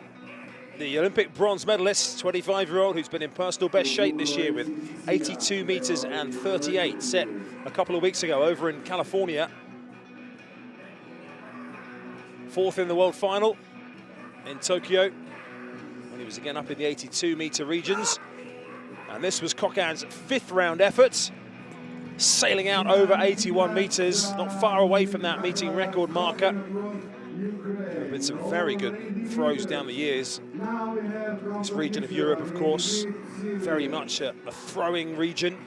the Olympic bronze medalist, 25-year-old, who's been in personal best shape this year with 82 metres and 38, set a couple of weeks ago over in California. 4th in the world final in Tokyo, when he was again up in the 82-metre regions. And this was Coquin's 5th round effort, sailing out over 81 metres, not far away from that meeting record marker. There have been some very good throws down the years. This region of Europe, of course, very much a throwing region.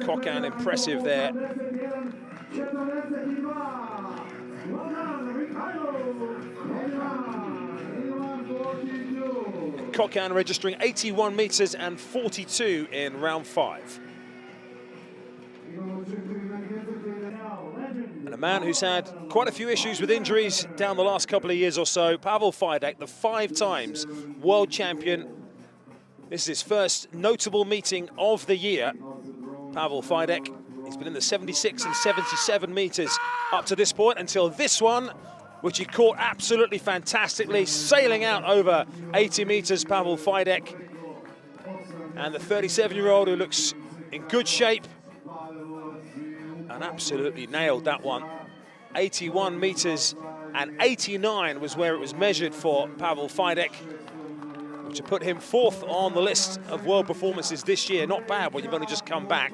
Coquin impressive there. And Coquin registering 81 metres and 42 in round 5. And a man who's had quite a few issues with injuries down the last couple of years or so, Pavel Fidek, the 5 times world champion. This is his first notable meeting of the year. Pavel Fidek, he's been in the 76 and 77 metres up to this point until this one, which he caught absolutely fantastically, sailing out over 80 metres, Pavel Fidek. And the 37-year-old who looks in good shape, and absolutely nailed that one. 81 metres and 89 was where it was measured for Pavel Fidek, which would put him 4th on the list of world performances this year. Not bad when you've only just come back.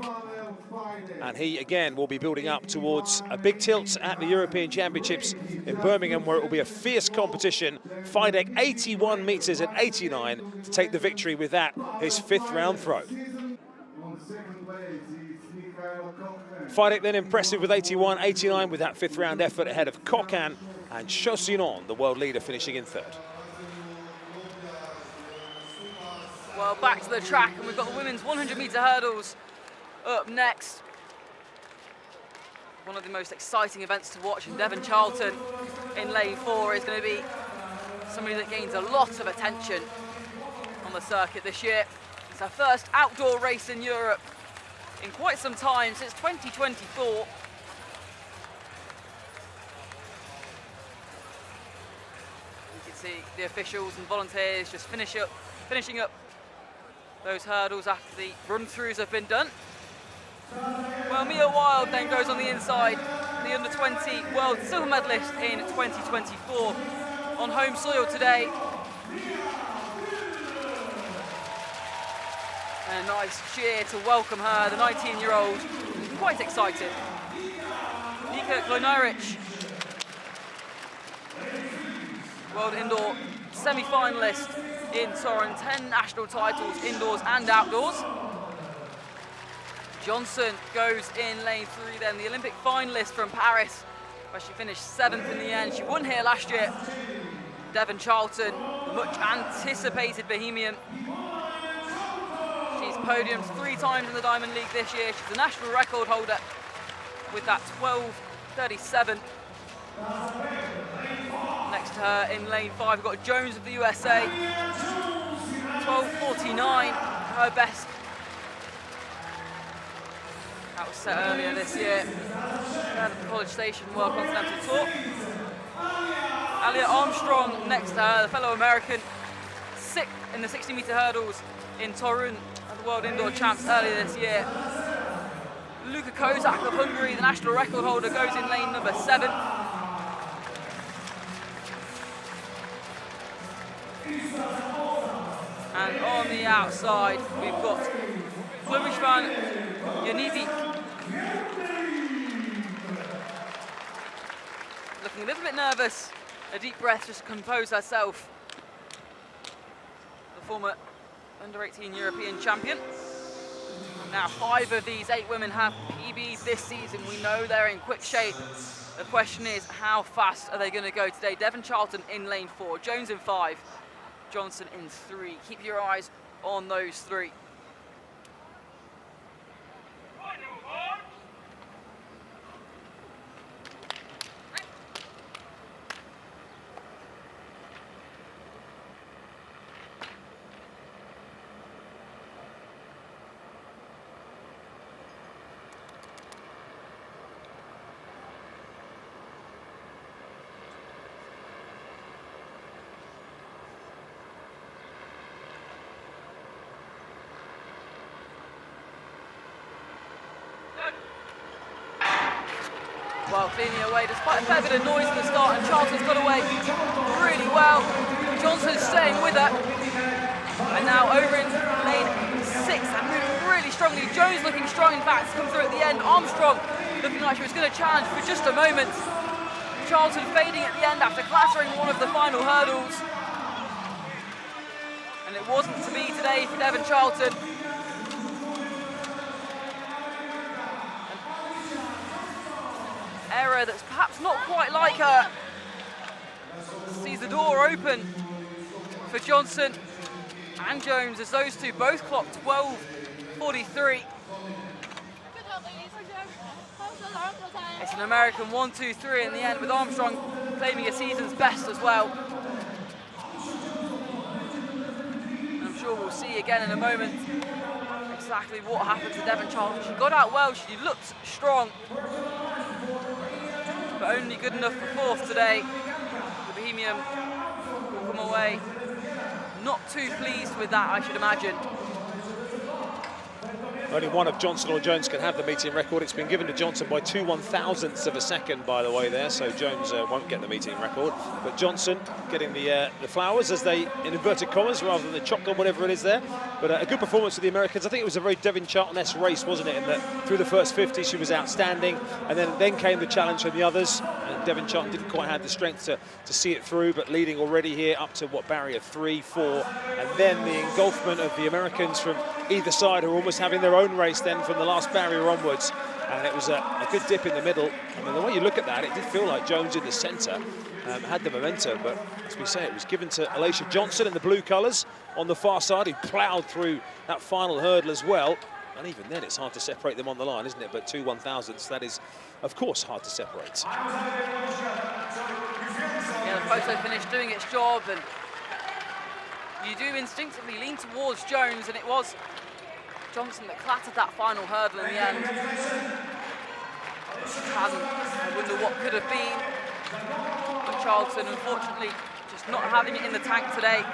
And he, again, will be building up towards a big tilt at the European Championships in Birmingham, where it will be a fierce competition. Fidek, 81 metres and 89 to take the victory with that, his 5th round throw. Fidek then impressive with 81, 89 with that 5th round effort ahead of Coquin, and Chaussinon, the world leader, finishing in 3rd. Well, back to the track, and we've got the women's 100-metre hurdles up next. One of the most exciting events to watch, and Devon Charlton in lane 4 is going to be somebody that gains a lot of attention on the circuit this year. It's her first outdoor race in Europe in quite some time, since 2024. You can see the officials and volunteers just finishing up those hurdles after the run-throughs have been done. Well, Mia Wild then goes on the inside, the under-20 world silver medalist in 2024, on home soil today. And a nice cheer to welcome her, the 19-year-old, quite excited. Nika Glonaric, world indoor semi-finalist in Torun, 10 national titles, indoors and outdoors. Johnson goes in lane 3 then, the Olympic finalist from Paris, where she finished 7th in the end. She won here last year. Devon Charlton, much anticipated Bohemian. She's podiumed 3 times in the Diamond League this year. She's the national record holder with that 12:37. Next to her in lane 5, we've got Jones of the USA. 12:49, her best. That was set earlier this year at the College Station World Continental Tour. Alia Armstrong next to her, the fellow American, 6th in the 60-metre hurdles in Torun at the World Indoor Champs earlier this year. Luka Kozak of Hungary, the national record holder, goes in lane number 7. And on the outside, we've got Flumishvan Yanivi looking a little bit nervous. A deep breath just to compose herself. The former under-18 European champion. Now 5 of these 8 women have PB'd this season. We know they're in quick shape. The question is, how fast are they going to go today? Devon Charlton in lane 4, Jones in 5, Johnson in 3. Keep your eyes on those 3. Well, cleaning away despite a fair bit of noise at the start, and Charlton's got away really well. Johnson's staying with her. And now over in lane 6, and moving really strongly. Jones looking strong, in fact, to come through at the end. Armstrong looking like she was going to challenge for just a moment. Charlton fading at the end after clattering one of the final hurdles. And it wasn't to be today for Devon Charlton. Error that's perhaps not quite like her. Sees the door open for Johnson and Jones as those two both clocked 12:43. It's an American 1-2-3 in the end, with Armstrong claiming a season's best as well. And I'm sure we'll see again in a moment exactly what happened to Devon Charlton. She got out well, she looked strong, but only good enough for 4th today. The Bohemian will come away not too pleased with that, I should imagine. Only one of Johnson or Jones can have the meeting record. It's been given to Johnson by 2/1000ths of a second, by the way, there, so Jones won't get the meeting record. But Johnson getting the flowers, as they, in inverted commas, rather than the chocolate, whatever it is there. But a good performance for the Americans. I think it was a very Devon Charlton-esque race, wasn't it? In that through the first 50, she was outstanding, and then came the challenge from the others. And Devon Charlton didn't quite have the strength to see it through, but leading already here up to, what, barrier 3, 4, and then the engulfment of the Americans from either side, who are almost having their own race then from the last barrier onwards. And it was a good dip in the middle. I mean, the way you look at that, it did feel like Jones in the centre had the momentum, but as we say, it was given to Alicia Johnson in the blue colours on the far side, who ploughed through that final hurdle as well. And even then, it's hard to separate them on the line, isn't it? But 2/1000ths, that is, of course, hard to separate. Yeah, the photo finish doing its job, and you do instinctively lean towards Jones, and it was Johnson that clattered that final hurdle in the end. I wonder what could have been. But Charlton, unfortunately, just not having it in the tank today.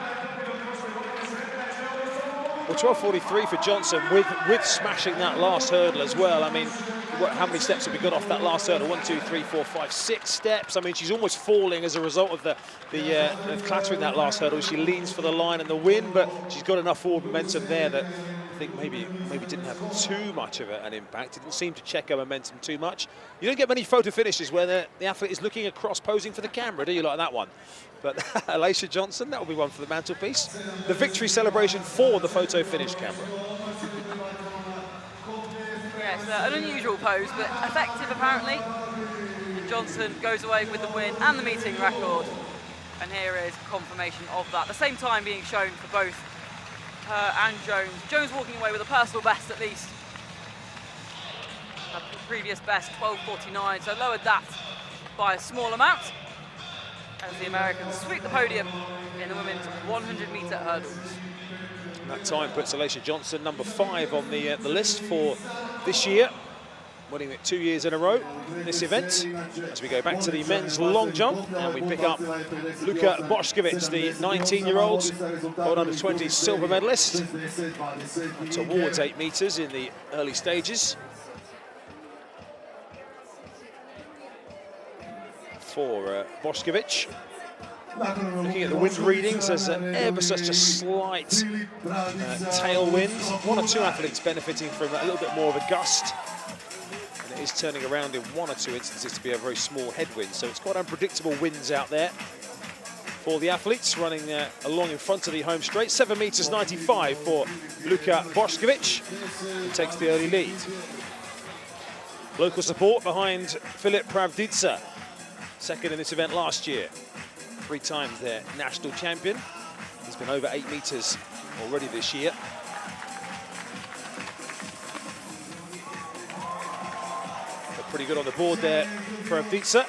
Well, 12:43 for Johnson, with smashing that last hurdle as well. I mean, how many steps have we got off that last hurdle? 1, 2, 3, 4, 5, 6 steps. I mean, she's almost falling as a result of of clattering that last hurdle. She leans for the line and the win, but she's got enough forward momentum there that I think maybe didn't have too much of an impact. It didn't seem to check her momentum too much. You don't get many photo finishes where the athlete is looking across, posing for the camera, do you, like that one? But Alicia Johnson, that will be one for the mantelpiece. The victory celebration for the photo finish camera. Yes, an unusual pose, but effective apparently. And Johnson goes away with the win and the meeting record. And here is confirmation of that. The same time being shown for both her and Jones. Jones walking away with a personal best at least. Her previous best, 12:49, so lowered that by a small amount. As the Americans sweep the podium in the women's 100-metre hurdles. And that time puts Alicia Johnson number 5 on the list for this year, winning it 2 years in a row in this event. As we go back to the men's long jump, and we pick up Luka Bošković, the 19-year-old world under-20 silver medalist, towards 8 metres in the early stages. for Bošković. Looking at the wind readings, there's ever such a slight tailwind. One or two athletes benefiting from a little bit more of a gust. And it is turning around in one or two instances to be a very small headwind. So it's quite unpredictable winds out there for the athletes running along in front of the home straight. 7 meters 95 for Luka Bošković, who takes the early lead. Local support behind Filip Pravdica, second in this event last year. 3 times their national champion. He's been over 8 meters already this year. But pretty good on the board there, Pravdica.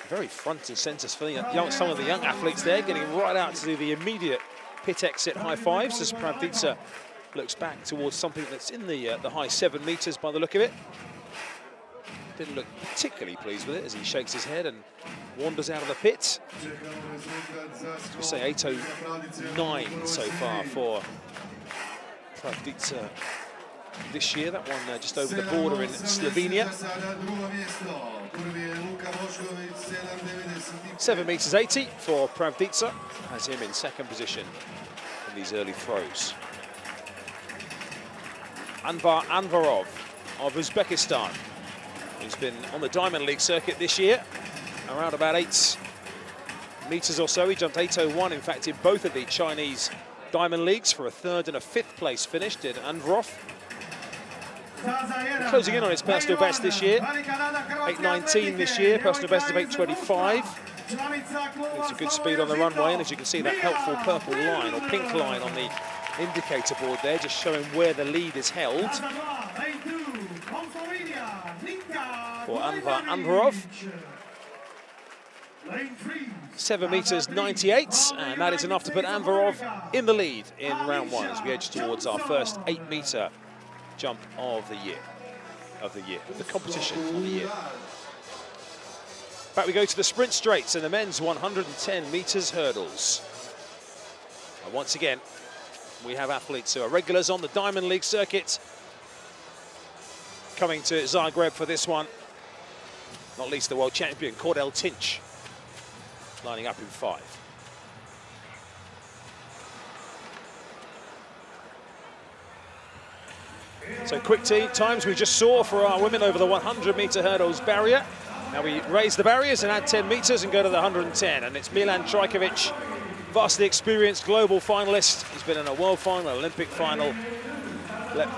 Very front and centre for some of the young athletes there, getting right out to do the immediate pit exit high fives as Pravdica looks back towards something that's in the high 7 meters by the look of it. Didn't look particularly pleased with it as he shakes his head and wanders out of the pit. We say 8:09 so far for Pravdica this year. That one just over the border in Slovenia. 7 meters 80 for Pravdica, has him in second position in these early throws. Anvar Anvarov of Uzbekistan, who's been on the Diamond League circuit this year, around about 8 meters or so. He jumped 8:01, in fact, in both of the Chinese Diamond Leagues for a 3rd and a 5th place finish, did Anvarov. Closing in on his personal best this year, 8:19 this year, personal best of 8:25. It's a good speed on the runway, and as you can see, that helpful purple line or pink line on the indicator board there, just showing where the lead is held for Anvar Anvarov. 7 meters 98, and that is enough to put Anvarov in the lead in round 1 as we edge towards our first 8 meter jump of the competition of the year. Back we go to the sprint straights and the men's 110 meters hurdles. And once again, we have athletes who are regulars on the Diamond League circuit coming to Zagreb for this one. Not least the world champion, Cordell Tinch, lining up in 5. So quick times we just saw for our women over the 100 meter hurdles barrier. Now we raise the barriers and add 10 meters and go to the 110. And it's Milan Trajkovic, vastly experienced global finalist. He's been in a world final, Olympic final,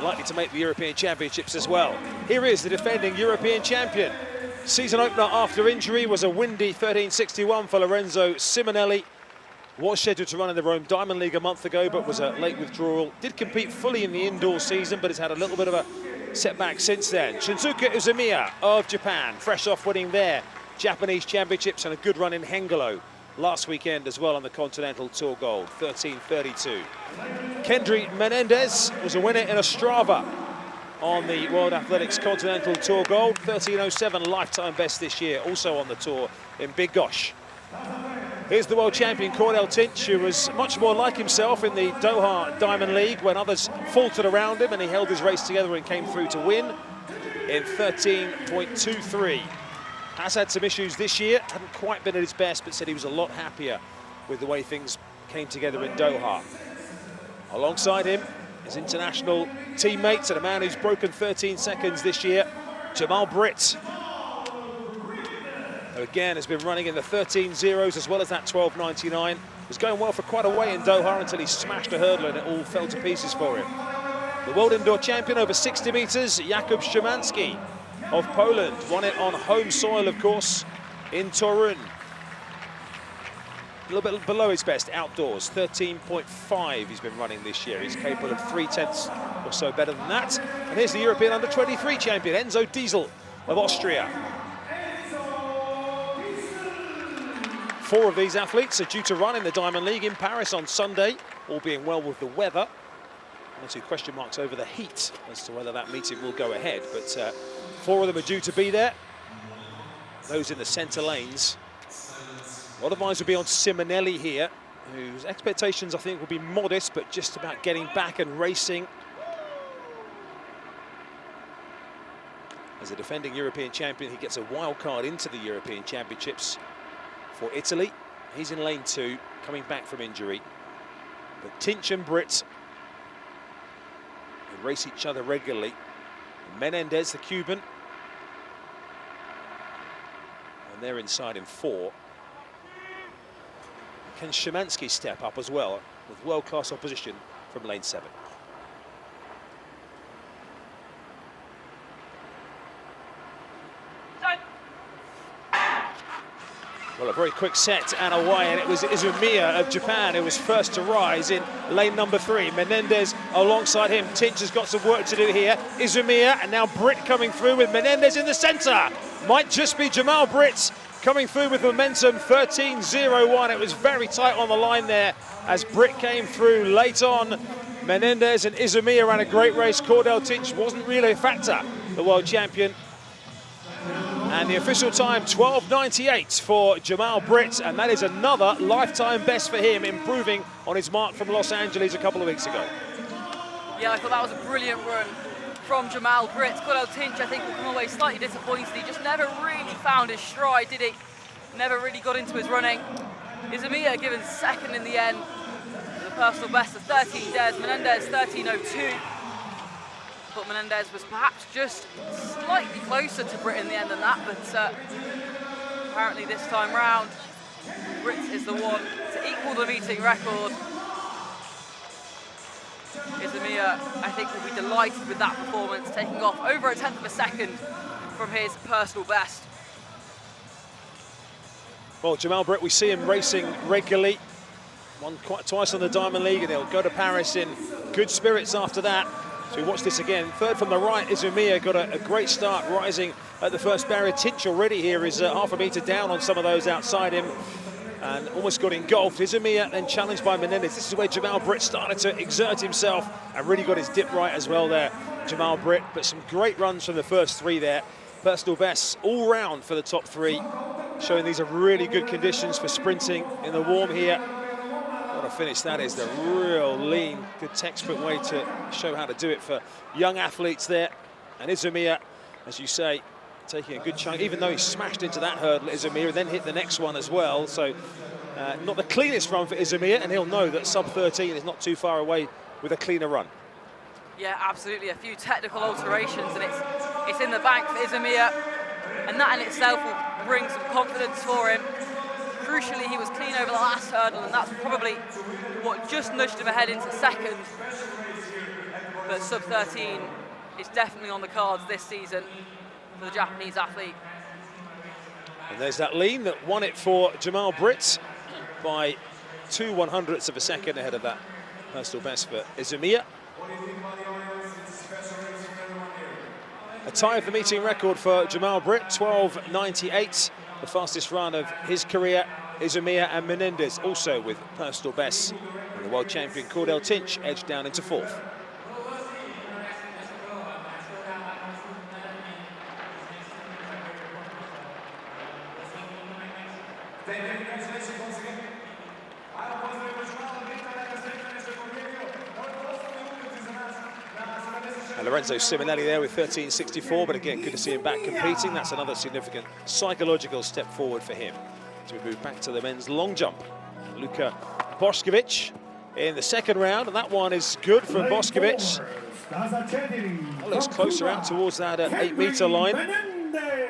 likely to make the European Championships as well. Here is the defending European champion. Season opener after injury was a windy 13:61 for Lorenzo Simonelli. Was scheduled to run in the Rome Diamond League a month ago, but was a late withdrawal. Did compete fully in the indoor season, but has had a little bit of a setback since then. Shinzuka Uzumiya of Japan, fresh off winning their Japanese Championships and a good run in Hengelo last weekend as well on the Continental Tour Gold, 13:32. Kendry Menendez was a winner in Ostrava on the World Athletics Continental Tour Gold, 13:07 lifetime best this year, also on the tour in Bydgoszcz. Here's the world champion, Cordell Tinch, who was much more like himself in the Doha Diamond League when others faltered around him, and he held his race together and came through to win in 13:23. Has had some issues this year, hadn't quite been at his best, but said he was a lot happier with the way things came together in Doha. Alongside him, his international teammates and a man who's broken 13 seconds this year, Jamal Britt, who again has been running in the 13.0s as well as that 12.99. Was going well for quite a way in Doha until he smashed a hurdle and it all fell to pieces for him. The world indoor champion over 60 meters, Jakub Szymanski of Poland, won it on home soil, of course, in Torun. A little bit below his best outdoors, 13.5 he's been running this year. He's capable of 3/10 or so better than that. And here's the European under-23 champion, Enzo Diesel of Austria. 4 of these athletes are due to run in the Diamond League in Paris on Sunday, all being well with the weather. 1 or 2 question marks over the heat as to whether that meeting will go ahead, but 4 of them are due to be there. Those in the centre lanes. A lot of eyes will be on Simonelli here, whose expectations I think will be modest, but just about getting back and racing. As a defending European champion, he gets a wild card into the European Championships for Italy. He's in lane 2, coming back from injury. But Tinch and Britt, who race each other regularly. Menendez, the Cuban, and they're inside in 4. Can Szymanski step up as well with world-class opposition from lane 7? Well, a very quick set and away, and it was Izumiya of Japan who was first to rise in lane number 3. Menendez alongside him. Tinch has got some work to do here. Izumiya, and now Britt coming through with Menendez in the centre. Might just be Jamal Britt coming through with momentum, 13.01. It was very tight on the line there as Britt came through late on. Menendez and Izumiya ran a great race. Cordell Tinch wasn't really a factor, the world champion. And the official time, 12.98 for Jamal Britt, and that is another lifetime best for him, improving on his mark from Los Angeles a couple of weeks ago. Yeah, I thought that was a brilliant run from Jamal Britt. Cordell Tinch, I think, will come away slightly disappointed. He just never really found his stride, did he? Never really got into his running. Izumiya given second in the end, with a personal best of 13 dares. Menendez 13.02. But Menendez was perhaps just slightly closer to Britt in the end than that, but apparently this time round, Britt is the one to equal the meeting record. Izumiya, I think, will be delighted with that performance, taking off over 1/10 of a second from his personal best. Well, Jamal Britt, we see him racing regularly. Won twice on the Diamond League, and he'll go to Paris in good spirits after that. So we watch this again. Third from the right, Izumiya got a great start, rising at the first barrier. Tinch already here is half a metre down on some of those outside him, and almost got engulfed. Izumiya then challenged by Menendez. This is where Jamal Britt started to exert himself and really got his dip right as well there, Jamal Britt. But some great runs from the first 3 there. Personal bests all round for the top 3, showing these are really good conditions for sprinting in the warm here. What a finish that is, the real lean, good textbook way to show how to do it for young athletes there. And Izumiya, as you say, taking a good chunk, even though he smashed into that hurdle, Izumiya, and then hit the next one as well. So not the cleanest run for Izumiya, and he'll know that sub 13 is not too far away with a cleaner run. Yeah, absolutely, a few technical alterations, and it's in the bank for Izumiya, and that in itself will bring some confidence for him. Crucially, he was clean over the last hurdle, and that's probably what just nudged him ahead into second. But sub 13 is definitely on the cards this season for the Japanese athlete. And there's that lean that won it for Jamal Britt by 2/100ths of a second ahead of that personal best for Izumiya. A tie of the meeting record for Jamal Britt, 12.98, the fastest run of his career. Izumiya and Menendez also with personal bests. And the world champion Cordell Tinch edged down into 4th. And Lorenzo Simonelli there with 13.64, but again, good to see him back competing. That's another significant psychological step forward for him. So we move back to the men's long jump. Luka Bošković in the second round, and that one is good from Bošković. That looks closer out towards that 8-metre line.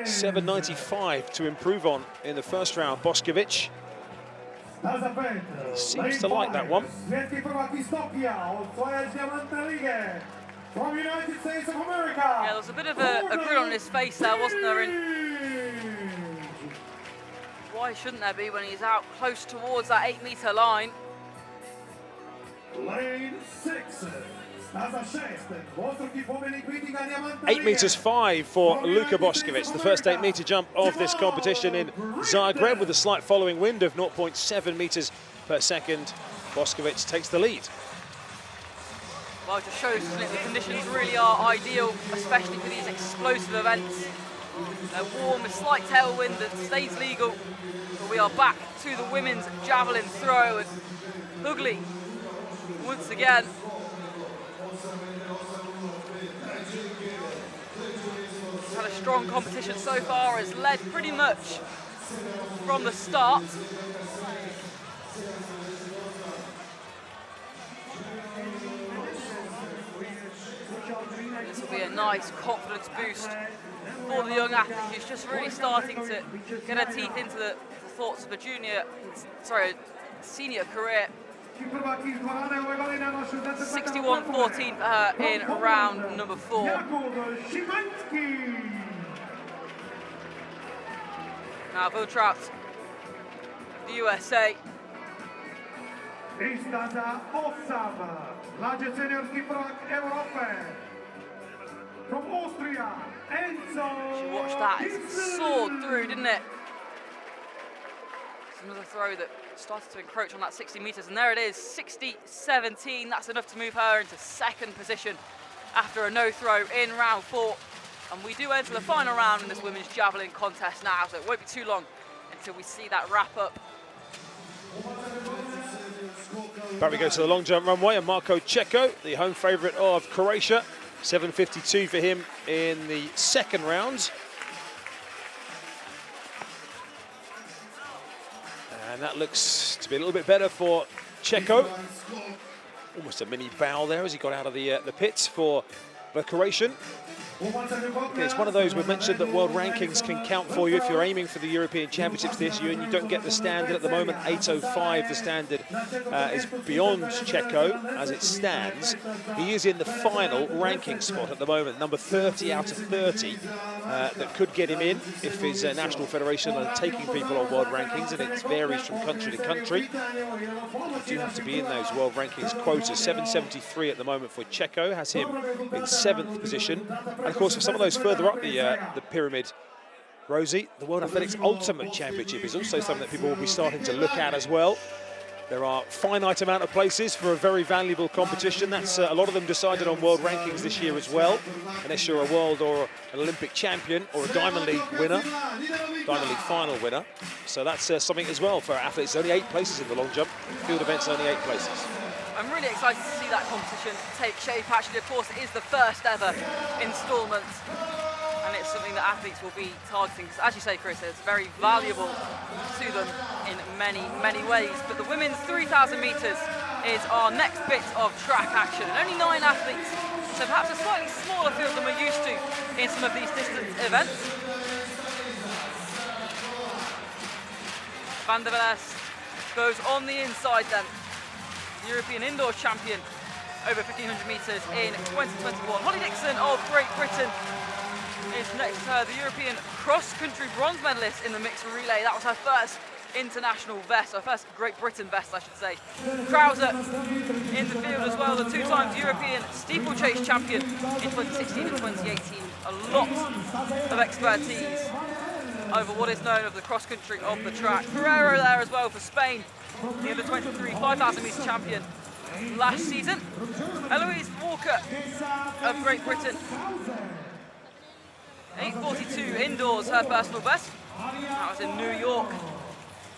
7.95 to improve on in the first round, Bošković. He seems to like that one. From United States of America. Yeah, there was a bit of a grin on his face there, wasn't there? Why shouldn't there be when he's out close towards that 8-metre line? Lane 6. 8 meters 5 for Luka Bošković, the first 8-metre jump of this competition in Zagreb with a slight following wind of 0.7 meters per second. Bošković takes the lead. Well, it just shows that the conditions really are ideal, especially for these explosive events. They're warm, a slight tailwind that stays legal, but we are back to the women's javelin throw, and Hugli, once again, had a strong competition so far, has led pretty much from the start. This will be a nice confidence boost for the young athlete who's just really starting to get her teeth into the thoughts of a senior career. 61.14 for her in round number 4. Now Wiltrout, the USA. From Austria, Enzo. She watched that, it soared through, didn't it? It's another throw that started to encroach on that 60 metres, and there it is, 60.17. That's enough to move her into second position after a no throw in round 4. And we do enter the final round in this women's javelin contest now, so it won't be too long until we see that wrap up. Back we go to the long jump runway, and Marko Cecco, the home favourite of Croatia. 7.52 for him in the second round. And that looks to be a little bit better for Cecco. Almost a mini bow there as he got out of the pits for the Croatian. Okay, it's one of those, we've mentioned that world rankings can count for you if you're aiming for the European Championships this year and you don't get the standard at the moment. 8.05 the standard is beyond Cecco as it stands. He is in the final ranking spot at the moment, number 30 out of 30. That could get him in if his national federation are taking people on world rankings, and it varies from country to country. You do have to be in those world rankings quotas. 7.73 at the moment for Cecco, has him in 7th position. And of course, for some of those further up the pyramid, Rosie, the World Athletics Ultimate Championship is also something that people will be starting to look at as well. There are finite amount of places for a very valuable competition. That's a lot of them decided on world rankings this year as well, unless you're a world or an Olympic champion or a Diamond League winner, Diamond League final winner. So that's something as well for athletes. There's only 8 places in the long jump. Field events only 8 places. I'm really excited to see that competition take shape. Actually, of course, it is the first ever instalment, and it's something that athletes will be targeting. Because, as you say, Chris, it's very valuable to them in many, many ways. But the women's 3,000 metres is our next bit of track action. And only 9 athletes, so perhaps a slightly smaller field than we're used to in some of these distance events. Van der Velles goes on the inside then. European indoor champion over 1,500 metres in 2021. Holly Dixon of Great Britain is next to her, the European cross-country bronze medalist in the mixed relay. That was her first international vest, or first Great Britain vest, I should say. Krause in the field as well, the 2-time European steeplechase champion in 2016 and 2018. A lot of expertise over what is known of the cross-country of the track. Ferrero there as well for Spain, the under-23 5,000 metre champion last season. Eloise Walker of Great Britain. 8.42 indoors, her personal best. That was in New York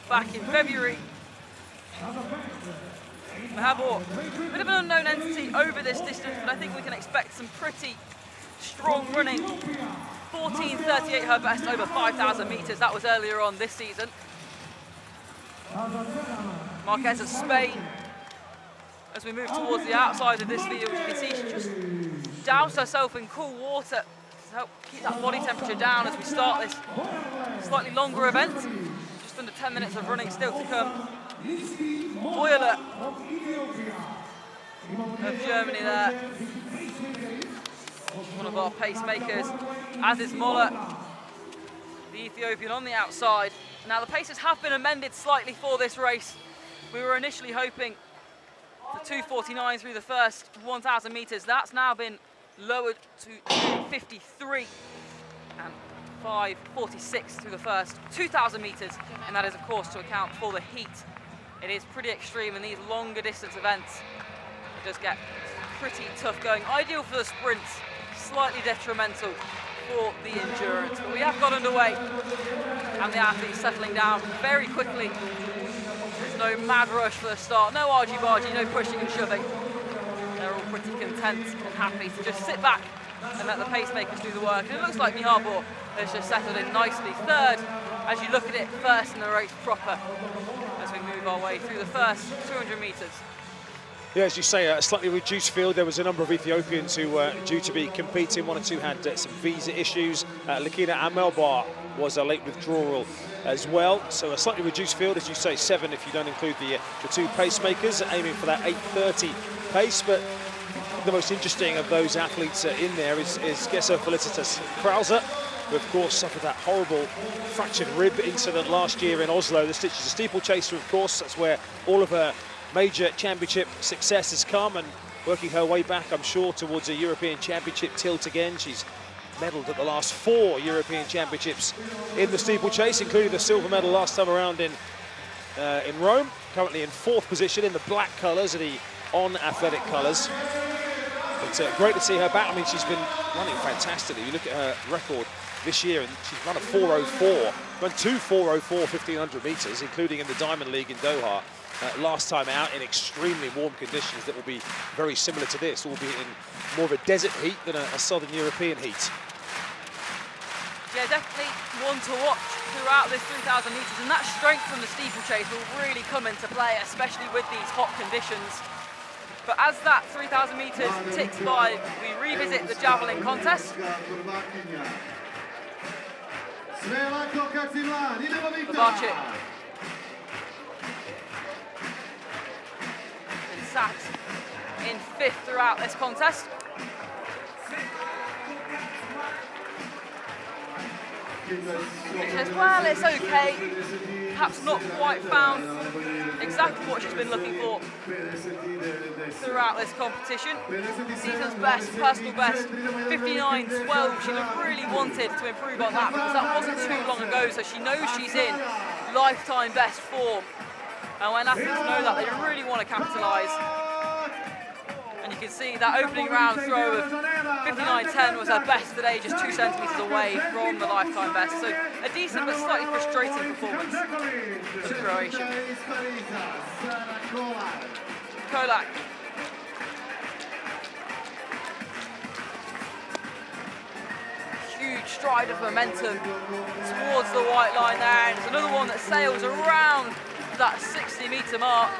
back in February. Mahabor, bit of an unknown entity over this distance, but I think we can expect some pretty strong running. 14.38 her best over 5,000 metres. That was earlier on this season. Marquez of Spain. As we move towards the outside of this field, you can see she just doused herself in cool water to help keep that body temperature down as we start this slightly longer event. Just under 10 minutes of running still to come. Euler of Germany there. One of our pacemakers, as is Moller, the Ethiopian on the outside. Now the paces have been amended slightly for this race. We were initially hoping for 2:49 through the first 1,000 metres. That's now been lowered to 2:53 and 5:46 through the first 2,000 metres, and that is of course to account for the heat. It is pretty extreme in these longer distance events. It does get pretty tough going. Ideal for the sprints, slightly detrimental for the endurance. But we have got underway, and the athletes settling down very quickly. There's no mad rush for the start, no argy-bargy, no pushing and shoving. They're all pretty content and happy to just sit back and let the pacemakers do the work. And it looks like Mihalbo has just settled in nicely. Third, as you look at it, first in the race proper, as we move our way through the first 200 metres. Yeah, as you say, a slightly reduced field. There was a number of Ethiopians who were due to be competing. One or two had some visa issues. Lakina Amelbar was a late withdrawal as well. So a slightly reduced field, as you say, 7 if you don't include the 2 pacemakers, aiming for that 8:30 pace. But the most interesting of those athletes in there is Gesa Felicitas Krauser, who of course suffered that horrible fractured rib incident last year in Oslo. She's a steeplechaser, of course. That's where all of her major championship success has come, and working her way back, I'm sure, towards a European Championship tilt again. She's medalled at the last 4 European Championships in the steeplechase, including the silver medal last time around in Rome. Currently in 4th position in the black colours, the on-athletic colours. But great to see her back. I mean, she's been running fantastically. You look at her record this year, and she's run a 4:04, run 2 4:04 1500 metres, including in the Diamond League in Doha. Last time out in extremely warm conditions that will be very similar to this, albeit in more of a desert heat than a southern European heat. Yeah, definitely one to watch throughout this 3,000 metres, and that strength from the steeplechase will really come into play, especially with these hot conditions. But as that 3,000 metres ticks by, we revisit the javelin contest. Babacic been sat in 5th throughout this contest. She says, well, it's okay. Perhaps not quite found exactly what she's been looking for throughout this competition. Season's best, personal best, 59.12. She really wanted to improve on that because that wasn't too long ago, so she knows she's in lifetime best form. And when athletes know that, they really want to capitalise. And you can see that opening round throw of 59.10 was her best today, just 2 centimetres away from the lifetime best. So a decent but slightly frustrating performance for Croatia. Kolak. Huge stride of momentum towards the white line there, and it's another one that sails around that 60-metre mark.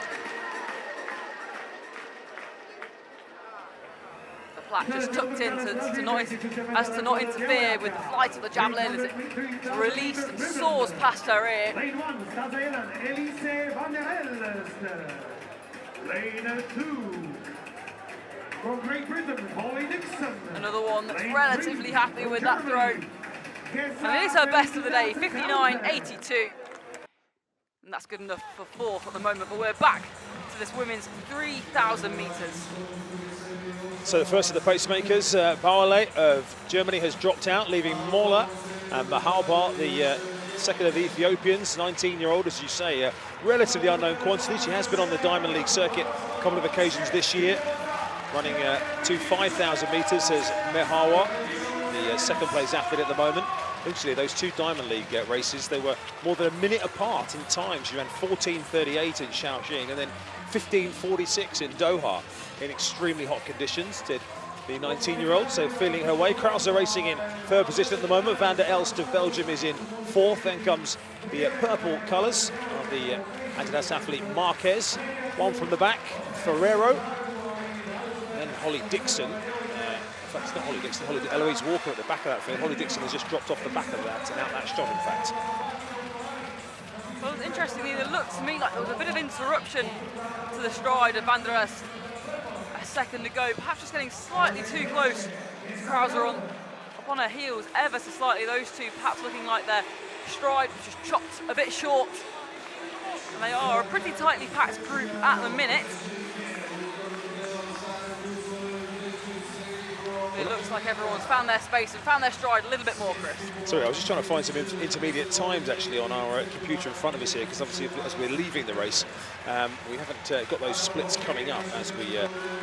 The plaque just tucked in to not interfere with the flight of the javelin as it's released and soars past her ear. Lane 1, Stazelan, Elise van der Elst. Lane 2, from Great Britain, Holly Dixon. Another one that's relatively happy with that throw. And it is her best of the day, 59.82. And that's good enough for 4th at the moment, but we're back to this women's 3,000 metres. So the first of the pacemakers, Bauerle of Germany, has dropped out, leaving Mola and Mahalbar, the second of the Ethiopians, 19-year-old, as you say, a relatively unknown quantity. She has been on the Diamond League circuit a couple of occasions this year, running 5,000 metres as Mehawa, the second place athlete at the moment. Actually, those 2 Diamond League races, they were more than a minute apart in time. She ran 14:38 in Shaoxing and then 15:46 in Doha in extremely hot conditions, did the 19-year-old, so feeling her way. Krauser racing in 3rd position at the moment. Van der Elst of Belgium is in 4th. Then comes the purple colours of the Adidas athlete Marquez. One from the back, Ferrero. Then Holly Dixon. In fact, it's not Holly Dixon, Eloise Walker at the back of that field. Holly Dixon has just dropped off the back of that and out that shot, in fact. Well, interestingly, it looked to me like there was a bit of interruption to the stride of Van der Elst a second ago, perhaps just getting slightly too close to Krauser up on her heels ever so slightly. Those two perhaps looking like their stride was just chopped a bit short. And they are a pretty tightly packed group at the minute. It looks like everyone's found their space and found their stride a little bit more, Chris. Sorry, I was just trying to find some intermediate times actually on our computer in front of us here, because obviously as we're leaving the race, we haven't got those splits coming up as we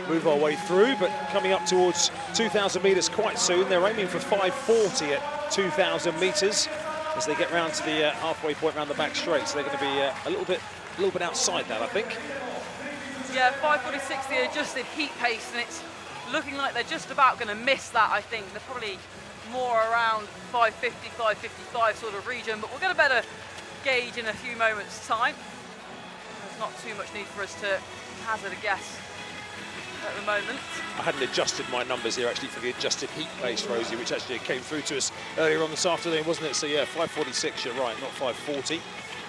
move our way through, but coming up towards 2,000 metres quite soon. They're aiming for 5:40 at 2,000 metres as they get round to the halfway point round the back straight, so they're going to be a little bit outside that, I think. Yeah, 5:46 the adjusted heat pace, and it's looking like they're just about going to miss that, I think. They're probably more around 550, 555 sort of region, but we'll get a better gauge in a few moments' time. There's not too much need for us to hazard a guess at the moment. I hadn't adjusted my numbers here actually for the adjusted heat pace, Rosie, which actually came through to us earlier on this afternoon, wasn't it? So yeah, 5:46, you're right, not 5:40.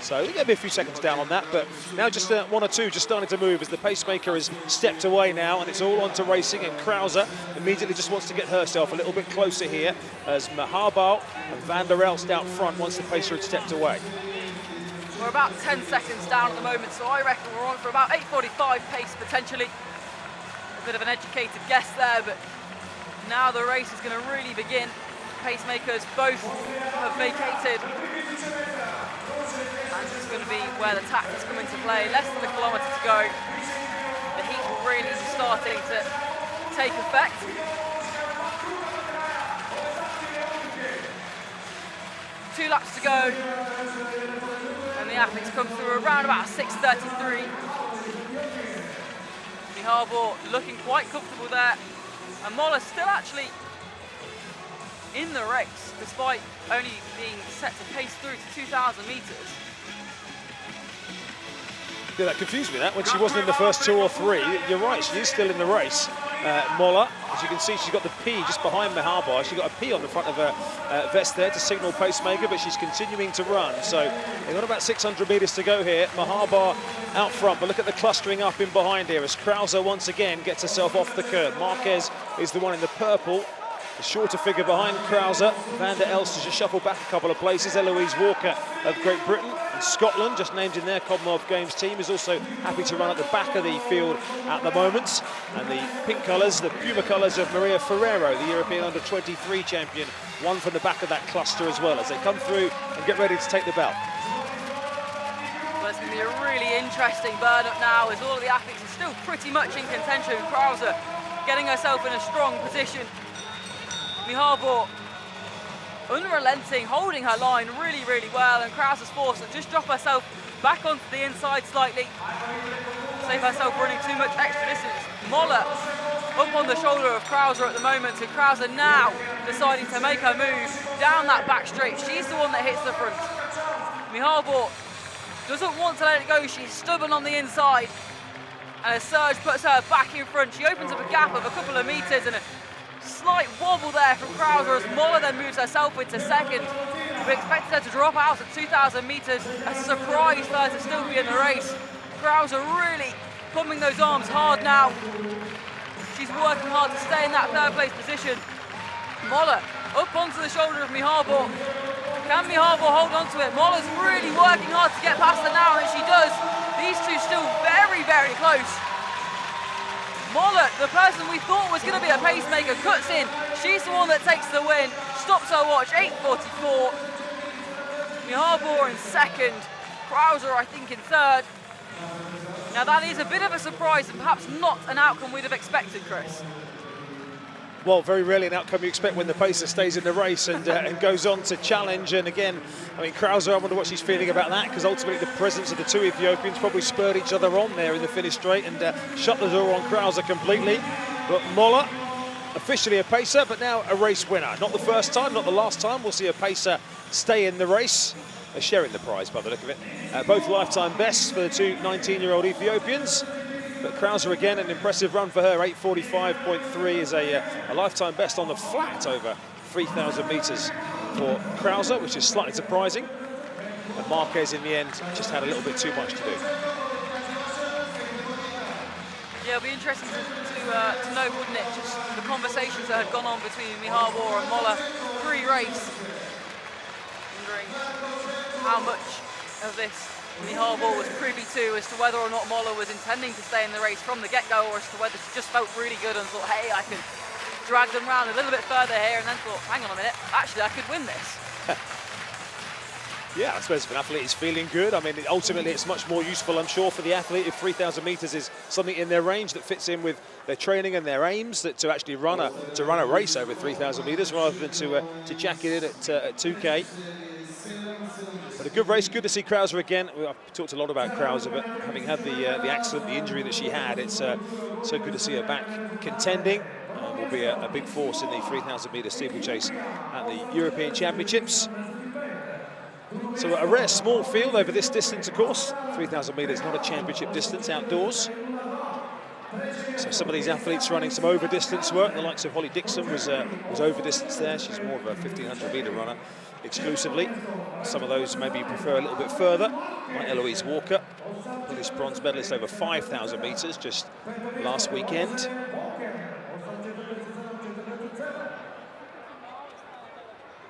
So we'll get a few seconds down on that, but now just one or two just starting to move as the pacemaker has stepped away now, and it's all on to racing, and Krause immediately just wants to get herself a little bit closer here as Maharbal and Van der Elst out front once the pacer had stepped away. We're about 10 seconds down at the moment, so I reckon we're on for about 8:45 pace potentially. A bit of an educated guess there, but now the race is going to really begin. Pacemakers both have vacated. And it's going to be where the tactics come into play. Less than a kilometre to go. The heat will really be starting to take effect. Two laps to go. And the athletes come through around about 6:33. Harbour looking quite comfortable there, and Moller still actually in the race despite only being set to pace through to 2,000 metres. Yeah, that confused me, that, when she wasn't in the first 2 or 3. You're right, she is still in the race. Moller, as you can see, she's got the P just behind Maharbal. She's got a P on the front of her vest there to signal pacemaker, but she's continuing to run. So they've got about 600 metres to go here. Maharbal out front, but look at the clustering up in behind here as Krause once again gets herself off the curb. Marquez is the one in the purple, the shorter figure behind Krause. Van der Elst has just shuffled back a couple of places. Eloise Walker of Great Britain. Scotland, just named in their Commonwealth Games team, is also happy to run at the back of the field at the moment. And the pink colours, the Puma colours of Maria Ferrero, the European Under-23 champion, one from the back of that cluster as well, as they come through and get ready to take the belt. Well, it's going to be a really interesting burn-up now, as all of the athletes are still pretty much in contention. Krause getting herself in a strong position. Mihalbo unrelenting, holding her line really, really well, and Krause is forced to just drop herself back onto the inside slightly, save herself running too much extra distance. Moller up on the shoulder of Krause at the moment, and Krause now deciding to make her move down that back straight. She's the one that hits the front. Mihalbo doesn't want to let it go, she's stubborn on the inside, and as Serge puts her back in front, she opens up a gap of a couple of metres, and a slight wobble there from Krause as Moller then moves herself into second. We expected her to drop out at 2,000 metres, a surprise for her to still be in the race. Krause really pumping those arms hard now. She's working hard to stay in that third place position. Moller up onto the shoulder of Mihalbo. Can Mihalbo hold on to it? Moller's really working hard to get past her now, and she does. These two still very, very close. Moller, the person we thought was going to be a pacemaker, cuts in. She's the one that takes the win. Stops her watch, 8:44. Mihalbo in second. Krause, I think, in third. Now that is a bit of a surprise and perhaps not an outcome we'd have expected, Chris. Well, very rarely an outcome you expect when the pacer stays in the race and goes on to challenge. And again, I mean, Krause, I wonder what she's feeling about that, because ultimately the presence of the two Ethiopians probably spurred each other on there in the finish straight and shut the door on Krause completely. But Moller, officially a pacer, but now a race winner. Not the first time, not the last time. We'll see a pacer stay in the race. They're sharing the prize by the look of it. Both lifetime bests for the two 19-year-old Ethiopians. But Krause again, an impressive run for her. 8:45.3 is a lifetime best on the flat over 3,000 metres for Krause, which is slightly surprising. And Marquez, in the end, just had a little bit too much to do. Yeah, it'll be interesting to know, wouldn't it? Just the conversations that had gone on between Mihalbo and Moller pre-race. Wondering how much of this Mihalbo was privy to, as to whether or not Moller was intending to stay in the race from the get-go, or as to whether she just felt really good and thought, hey, I can drag them around a little bit further here, and then thought, hang on a minute, actually I could win this. Yeah, I suppose if an athlete is feeling good, I mean, ultimately it's much more useful, I'm sure, for the athlete if 3,000 metres is something in their range that fits in with their training and their aims, that to actually run a race over 3,000 metres rather than to jack it in at 2K. But a good race, good to see Krause again. I've talked a lot about Krause, but having had the accident, the injury that she had, it's so good to see her back contending. be a big force in the 3,000 metre steeplechase at the European Championships. So a rare small field over this distance, of course. 3,000 metres, not a championship distance outdoors. So some of these athletes running some over-distance work. The likes of Holly Dixon was over-distance there. She's more of a 1,500 metre runner exclusively. Some of those maybe prefer a little bit further, like Eloise Walker, British bronze medalist over 5,000 metres just last weekend.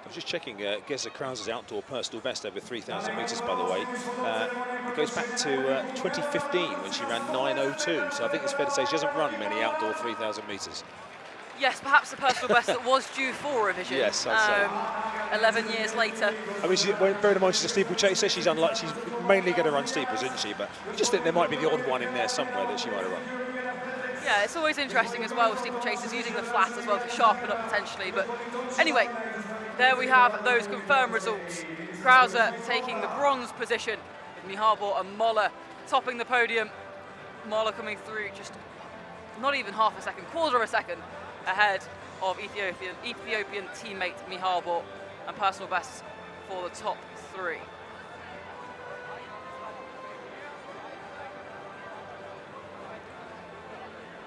I was just checking Geza Krause's outdoor personal best over 3,000 metres, by the way. It goes back to 2015 when she ran 9:02. So I think it's fair to say she hasn't run many outdoor 3,000 metres. Yes, perhaps the personal best that was due for revision. Yes, I'd say. 11 years later. I mean, bearing in mind she's a steeplechaser, she's mainly going to run steeples, isn't she? But I just think there might be the odd one in there somewhere that she might have run. Yeah, it's always interesting as well with steeplechasers using the flat as well to sharpen up potentially. But anyway, there we have those confirmed results. Krause taking the bronze position with Mihalbo and Moller topping the podium. Moller coming through just not even half a second, quarter of a second ahead of Ethiopian teammate Mihalbo, and personal bests for the top three.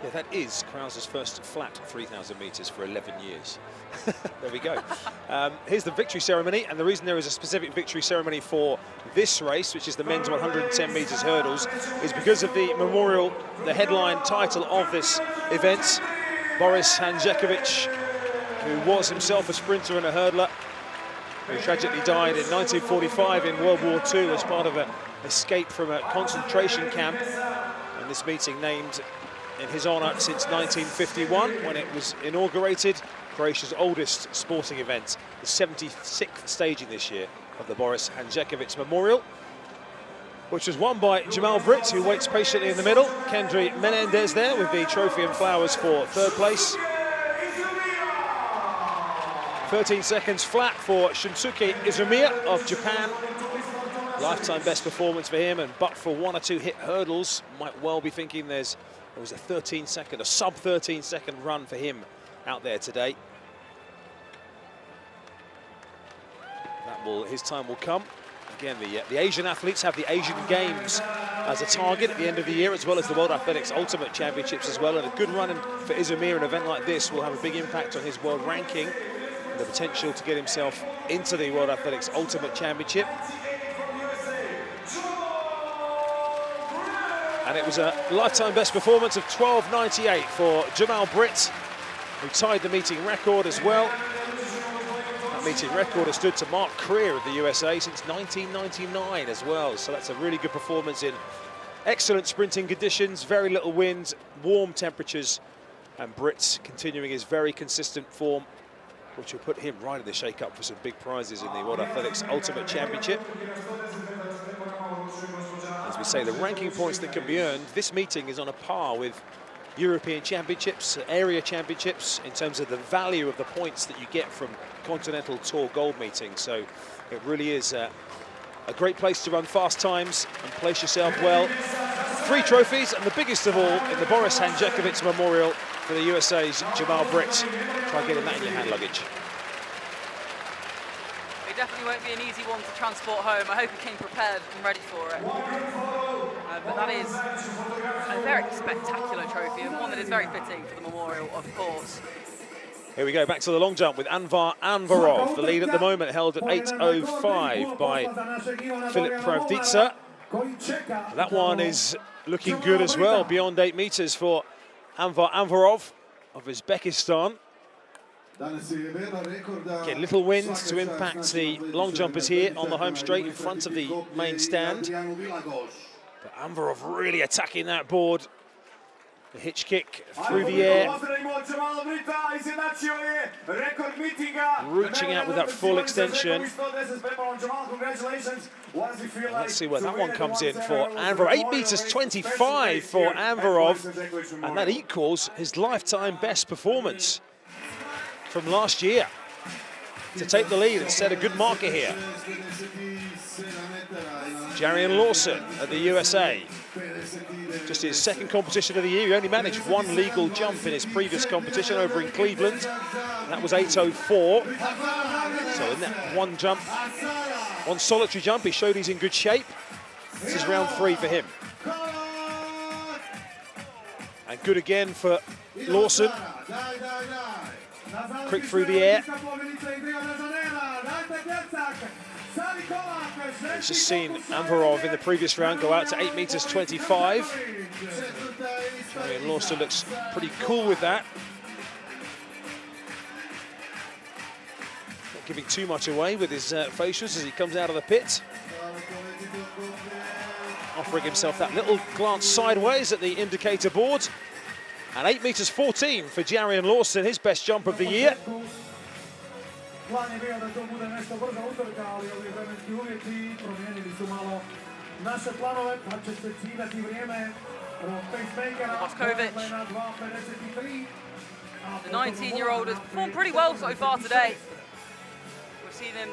Yeah, that is Krause's first flat 3,000 metres for 11 years. There we go. Here's the victory ceremony, and the reason there is a specific victory ceremony for this race, which is the men's 110 metres hurdles, is because of the memorial, the headline title of this event. Boris Hanžeković, who was himself a sprinter and a hurdler, who tragically died in 1945 in World War II as part of an escape from a concentration camp. And this meeting named in his honour since 1951, when it was inaugurated, Croatia's oldest sporting event, the 76th staging this year of the Boris Hanžeković Memorial, which was won by Jamal Britt, who waits patiently in the middle. Kendry Menendez there with the trophy and flowers for third place. 13 seconds flat for Shunsuke Izumiya of Japan. Lifetime best performance for him, and but for one or two hit hurdles, might well be thinking there was a 13-second, a sub-13-second run for him out there today. His time will come. Again, the Asian athletes have the Asian Games as a target at the end of the year, as well as the World Athletics Ultimate Championships as well. And a good run for Izumiya, an event like this, will have a big impact on his world ranking and the potential to get himself into the World Athletics Ultimate Championship. And it was a lifetime best performance of 12.98 for Jamal Britt, who tied the meeting record as well. That meeting record has stood to Mark Creer of the USA since 1999 as well. So that's a really good performance in excellent sprinting conditions, very little wind, warm temperatures, and Britt continuing his very consistent form, which will put him right in the shake-up for some big prizes in the World Athletics Ultimate Championship. As we say, the ranking points that can be earned, this meeting is on a par with European Championships, area championships, in terms of the value of the points that you get from Continental Tour Gold meetings. So it really is a great place to run fast times and place yourself well. 3 trophies, and the biggest of all in the Boris Hanžeković Memorial for the USA's Jamal Britt. Try getting that in your hand luggage. It definitely won't be an easy one to transport home. I hope he came prepared and ready for it. But that is a very spectacular trophy, and one that is very fitting for the memorial, of course. Here we go, back to the long jump with Anvar Anvarov. The lead at the moment held at 8.05 by Filip Pravdica. That one is looking good as well, beyond 8 meters for Anvar Anvarov of Uzbekistan. Again, little wind to impact the long jumpers here on the home straight in front of the main stand. But Anvarov really attacking that board. The hitch kick through the air. Reaching out with that full extension. Let's see where that one comes in for Anvarov. 8 meters 25 for Anvarov. And that equals his lifetime best performance from last year. To take the lead and set a good marker here. Jarian Lawson at the USA. Just his second competition of the year. He only managed one legal jump in his previous competition over in Cleveland. That was 8:04. So in that one jump, one solitary jump, he showed he's in good shape. This is round 3 for him. And good again for Lawson. Quick through the air. He's just seen Anvarov in the previous round go out to 8.25 meters. And Lawson looks pretty cool with that. Not giving too much away with his facials as he comes out of the pit. Offering himself that little glance sideways at the indicator board. And 8.14 meters for Jarian Lawson, his best jump of the year. Moskovic, the 19-year-old, has performed pretty well so far today. We've seen him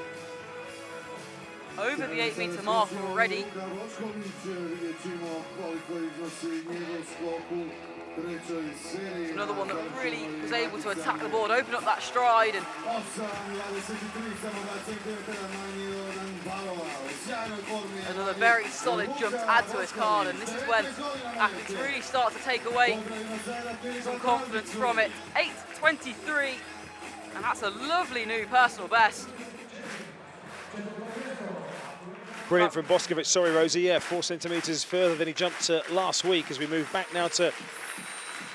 over the 8-meter mark already. Another one that really was able to attack the board, open up that stride, and another very solid jump to add to his card. And this is when athletes really start to take away some confidence from it. 8.23, and that's a lovely new personal best. Brilliant from Boskovic, sorry Rosie, yeah, 4 centimetres further than he jumped last week as we move back now to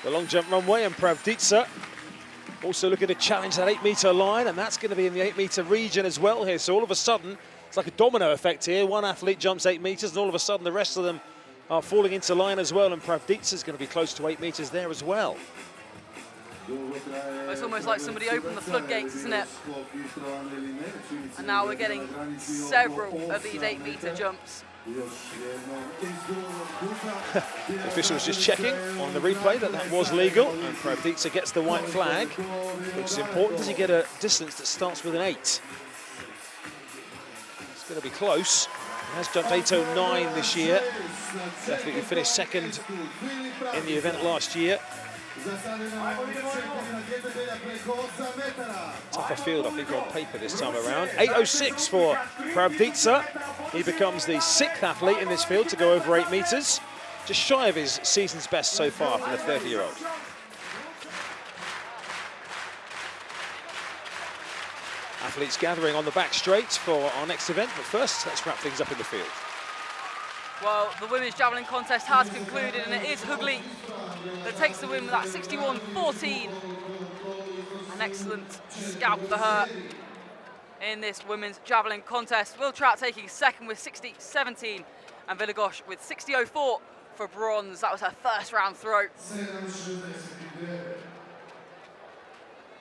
the long jump runway. And Pravdica also looking to challenge that 8-meter line, and that's going to be in the 8-meter region as well here. So all of a sudden, it's like a domino effect here. One athlete jumps 8 meters, and all of a sudden the rest of them are falling into line as well, and Pravdica is going to be close to 8 meters there as well. It's almost like somebody opened the floodgates, isn't it? And now we're getting several of these 8-meter jumps. The official was just checking on the replay that was legal, and Pravdica gets the white flag, which is important as you get a distance that starts with an 8. It's going to be close. He has jumped 8.09 this year. Definitely finished second in the event last year. Tougher field, I think, on paper this time around. 8.06 for Pravdica. He becomes the 6th athlete in this field to go over 8 meters. Just shy of his season's best so far for the 30-year-old. Athletes gathering on the back straight for our next event, but first, let's wrap things up in the field. Well, the women's javelin contest has concluded, and it is Hugli that takes the win with that 61.14. An excellent scalp for her in this women's javelin contest. Will Trout taking second with 60.17, and Villagosh with 60.04 for bronze. That was her first round throw.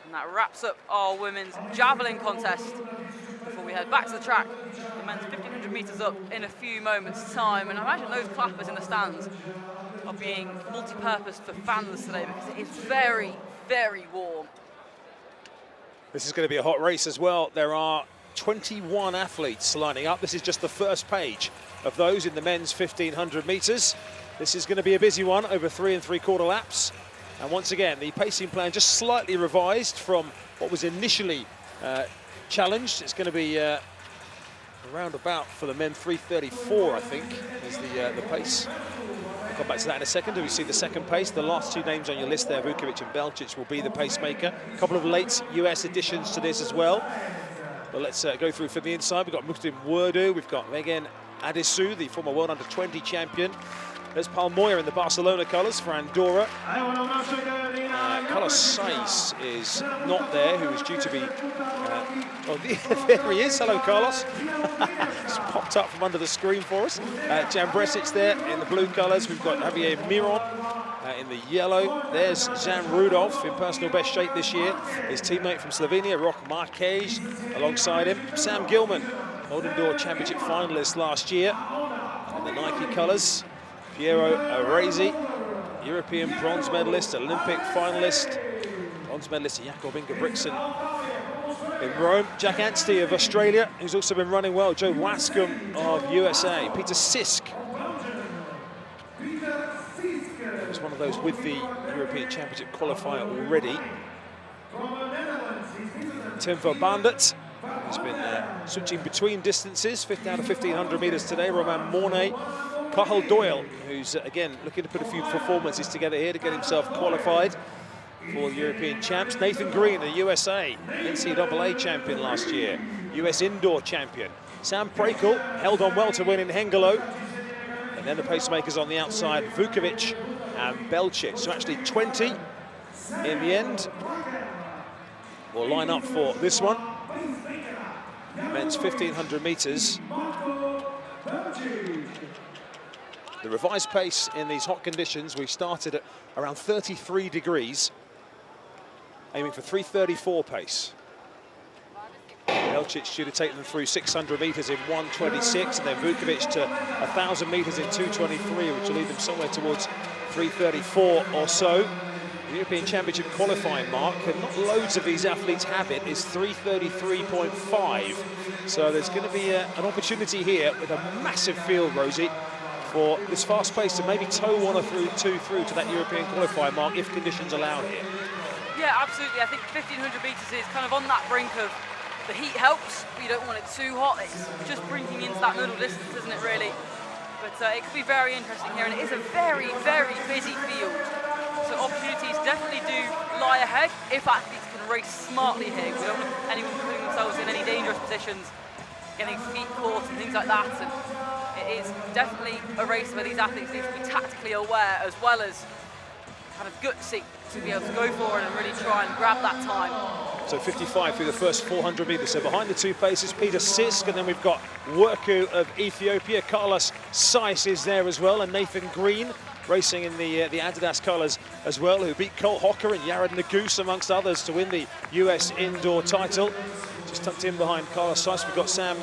And that wraps up our women's javelin contest. Before we head back to the track, the men's 1,500 meters up in a few moments' time. And I imagine those clappers in the stands are being multi-purposed for fans today because it is very, very warm. This is going to be a hot race as well. There are 21 athletes lining up. This is just the first page of those in the men's 1,500 meters. This is going to be a busy one over 3 3/4 laps. And once again, the pacing plan just slightly revised from what was initially challenged. It's going to be around about for the men 3:34, I think, is the pace. We'll come back to that in a second. Do we see the second pace? The last 2 names on your list there, Vukovic and Belcic, will be the pacemaker. A couple of late US additions to this as well. But let's go through from the inside. We've got Muhtin Wurdu, we've got Megan Adisu, the former World Under-20 champion. There's Palmoya in the Barcelona colours for Andorra. Carlos Sainz is not there, who is due to be... oh, there he is. Hello, Carlos. Just popped up from under the screen for us. Jan Bresic there in the blue colours. We've got Javier Miron in the yellow. There's Jan Rudolph in personal best shape this year. His teammate from Slovenia, Roch Marquez, alongside him. Sam Gilman, Golden Door Championship finalist last year in the Nike colours. Piero Aresi, European bronze medalist, Olympic finalist, bronze medalist Jakob Ingebrigtsen In Rome, Jack Anstey of Australia, who's also been running well. Joe Wascombe of USA. Peter Sisk. He's one of those with the European Championship qualifier already. Tim Verbandert has been switching between distances, 5th out of 1,500 metres today. Romain Mornay. Cathal Doyle, who's again looking to put a few performances together here to get himself qualified for the European champs. Nathan Green, the USA NCAA champion last year, US indoor champion. Sam Prakel held on well to win in Hengelo. And then the pacemakers on the outside, Vukovic and Belcic. So actually 20 in the end will line up for this one. Men's 1,500 metres. The revised pace in these hot conditions, we started at around 33 degrees, aiming for 3:34 pace. Belcic should have taken them through 600 metres in 1:26, and then Vukovic to 1,000 metres in 2:23, which will lead them somewhere towards 3:34 or so. The European Championship qualifying mark, and not loads of these athletes have it, is 3:33.5. So there's going to be an opportunity here with a massive field, Rosie, for this fast pace to maybe tow one or two through to that European qualifying mark if conditions allow here. Yeah, absolutely. I think 1,500 metres is kind of on that brink of the heat helps, but you don't want it too hot. It's just bringing into that middle distance, isn't it, really? But it could be very interesting here, and it is a very, very busy field. So opportunities definitely do lie ahead if athletes can race smartly here. We don't want anyone putting themselves in any dangerous positions, getting feet caught and things like that. And it is definitely a race where these athletes need to be tactically aware as well as kind of gutsy to be able to go forward and really try and grab that time. So 55 through the first 400 metres. So behind the two paces, Peter Sisk, and then we've got Werku of Ethiopia. Carlos Seiss is there as well, and Nathan Green racing in the Adidas colours as well, who beat Cole Hocker and Yared Naguse amongst others to win the US indoor title. Just tucked in behind Carlos Seiss, we've got Sam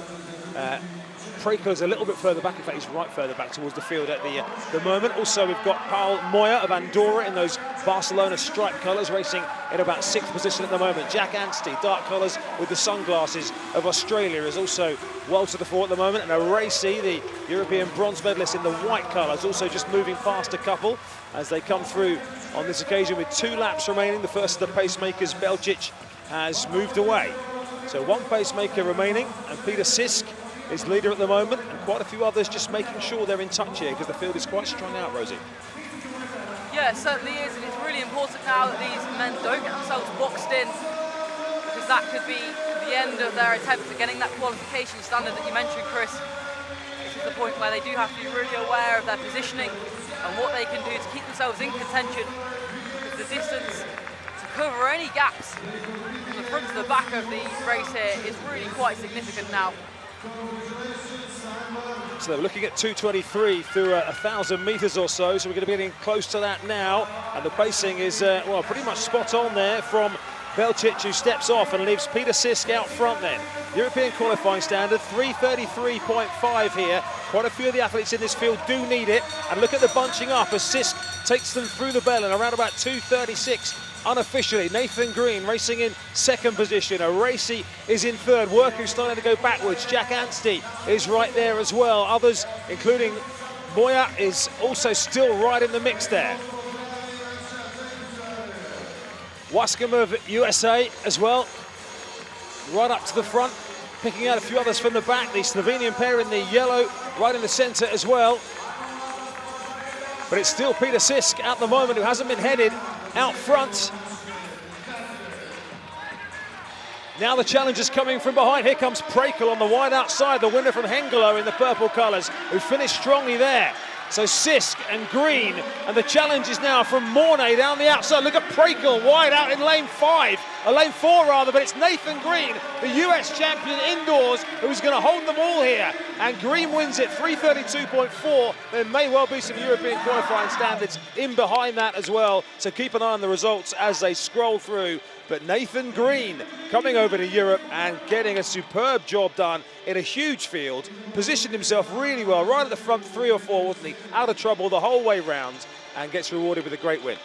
Prakel's a little bit further back. In fact, he's right further back towards the field at the moment. Also, we've got Paul Moya of Andorra in those Barcelona striped colours, racing in about 6th position at the moment. Jack Anstey, dark colours with the sunglasses of Australia, is also well to the fore at the moment. And Aracey, the European bronze medalist in the white colours, also just moving past a couple as they come through on this occasion with 2 laps remaining. The first of the pacemakers, Belcic, has moved away. So 1 pacemaker remaining, and Peter Sisk is leader at the moment, and quite a few others just making sure they're in touch here because the field is quite strung out, Rosie. Yeah, it certainly is, and it's really important now that these men don't get themselves boxed in, because that could be the end of their attempt at getting that qualification standard that you mentioned, Chris. This is the point where they do have to be really aware of their positioning and what they can do to keep themselves in contention, because the distance to cover any gaps from the front to the back of the race here is really quite significant now. So they're looking at 2:23 through 1,000 metres or so, so we're going to be getting close to that now. And the pacing is, well, pretty much spot on there from Belcic, who steps off and leaves Peter Sisk out front then. European qualifying standard, 3:33.5 here. Quite a few of the athletes in this field do need it. And look at the bunching up as Sisk takes them through the bell and around about 2:36. Unofficially, Nathan Green racing in 2nd position. Aracey is in 3rd. Werku starting to go backwards. Jack Anstey is right there as well. Others, including Moya, is also still right in the mix there. Wascombe of USA as well, right up to the front, picking out a few others from the back. The Slovenian pair in the yellow, right in the centre as well. But it's still Peter Sisk at the moment, who hasn't been headed out front. Now the challenge is coming from behind. Here comes Prakel on the wide outside, the winner from Hengelo in the purple colours, who finished strongly there. So Sisk and Green, and the challenge is now from Mornay down the outside. Look at Prakel wide out in lane 5, lane 4 rather, but it's Nathan Green, the US champion indoors, who's going to hold them all here. And Green wins it, 3:32.4. There may well be some European qualifying standards in behind that as well. So keep an eye on the results as they scroll through. But Nathan Green coming over to Europe and getting a superb job done in a huge field, positioned himself really well, right at the front 3 or 4, wasn't he? Out of trouble the whole way round, and gets rewarded with a great win.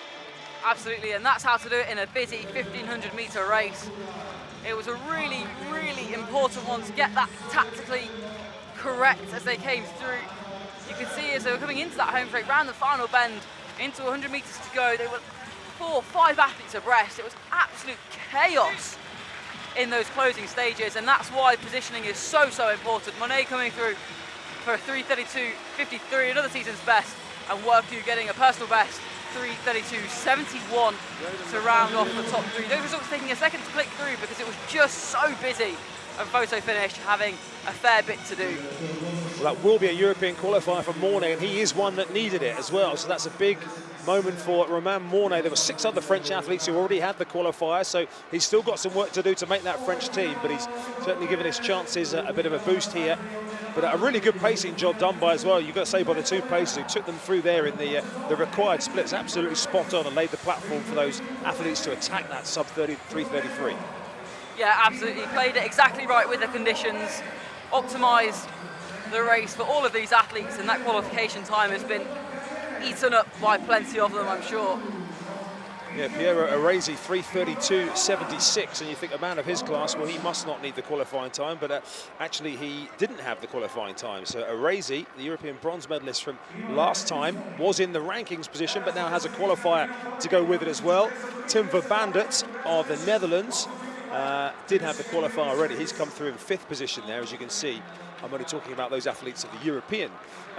Absolutely, and that's how to do it in a busy 1,500 metre race. It was a really, really important one to get that tactically correct as they came through. You could see as they were coming into that home straight, round the final bend, into 100 meters to go, they were 4 or 5 athletes abreast. It was absolute chaos in those closing stages, and that's why positioning is so, so important. Monet coming through for a 3:32.53, another season's best, and Worku getting a personal best, 3:32.71 to round off the top 3. Those results taking a second to click through because it was just so busy, and photo finish having a fair bit to do. Well, that will be a European qualifier for Mornay, and he is one that needed it as well. So that's a big moment for Romain Mornay. There were 6 other French athletes who already had the qualifier, so he's still got some work to do to make that French team, but he's certainly given his chances a bit of a boost here. But a really good pacing job done by as well. You've got to say by the 2 pacers who took them through there in the required splits, absolutely spot on, and laid the platform for those athletes to attack that sub 3:33. Yeah, absolutely. Played it exactly right with the conditions, optimised the race for all of these athletes, and that qualification time has been eaten up by plenty of them, I'm sure. Yeah, Piero Aresi, 3:32.76, and you think a man of his class, well, he must not need the qualifying time, but actually he didn't have the qualifying time. So Aresi, the European bronze medalist from last time, was in the rankings position, but now has a qualifier to go with it as well. Tim Verbandert of the Netherlands did have the qualifier already. He's come through in 5th position there, as you can see. I'm only talking about those athletes of the European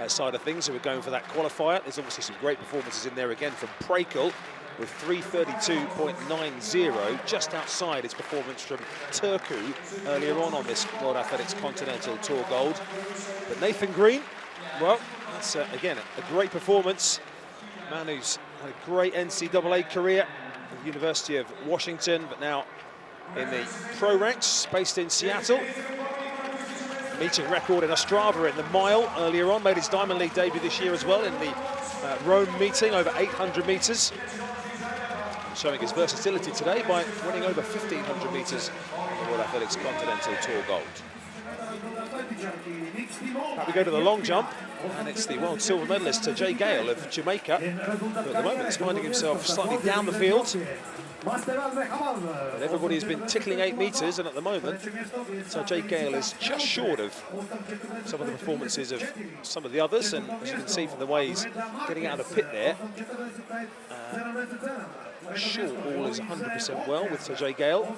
side of things who are going for that qualifier. There's obviously some great performances in there again from Prekel, with 3:32.90, just outside his performance from Turku earlier on this World Athletics Continental Tour Gold. But Nathan Green, well, that's again a great performance. Man who's had a great NCAA career at the University of Washington, but now in the pro ranks, based in Seattle. Meeting record in Ostrava in the mile earlier on, made his Diamond League debut this year as well in the Rome meeting, over 800 metres. Showing his versatility today by winning over 1,500 metres on the World Athletics Continental Tour Gold. Now we go to the long jump, and it's the world silver medalist Jay Gale of Jamaica, who at the moment is finding himself slightly down the field. But everybody has been tickling 8 metres, and at the moment, Jay Gale is just short of some of the performances of some of the others, and as you can see from the way he's getting out of the pit there, I'm sure all is 100% well with Jay Gale,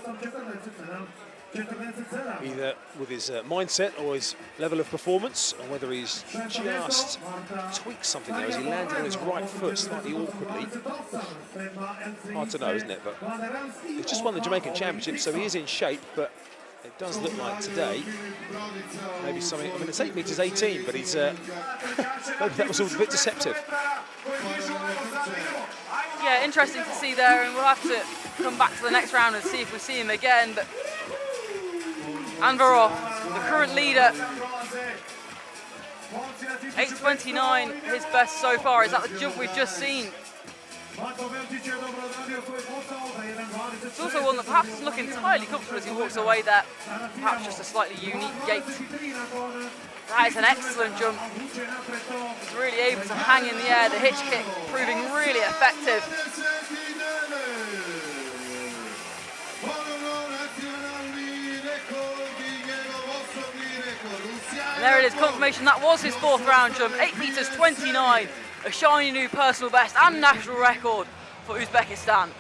either with his mindset or his level of performance, or whether he's just tweaked something there as he landed on his right foot slightly awkwardly. Hard to know, isn't it? But he's just won the Jamaican Championship, so he is in shape, but it does look like today maybe something. I mean, it's 8:18, but he's maybe that was all a bit deceptive. Yeah, interesting to see there, and we'll have to come back to the next round and see if we see him again. But Anvarov, the current leader, 8:29, his best so far. Is that the jump we've just seen? It's also one that perhaps doesn't look entirely comfortable as he walks away there. Perhaps just a slightly unique gait. That is an excellent jump. He's really able to hang in the air. The hitch kick proving really effective. And there it is, confirmation that was his 4th round jump, 8:29, a shiny new personal best and national record for Uzbekistan.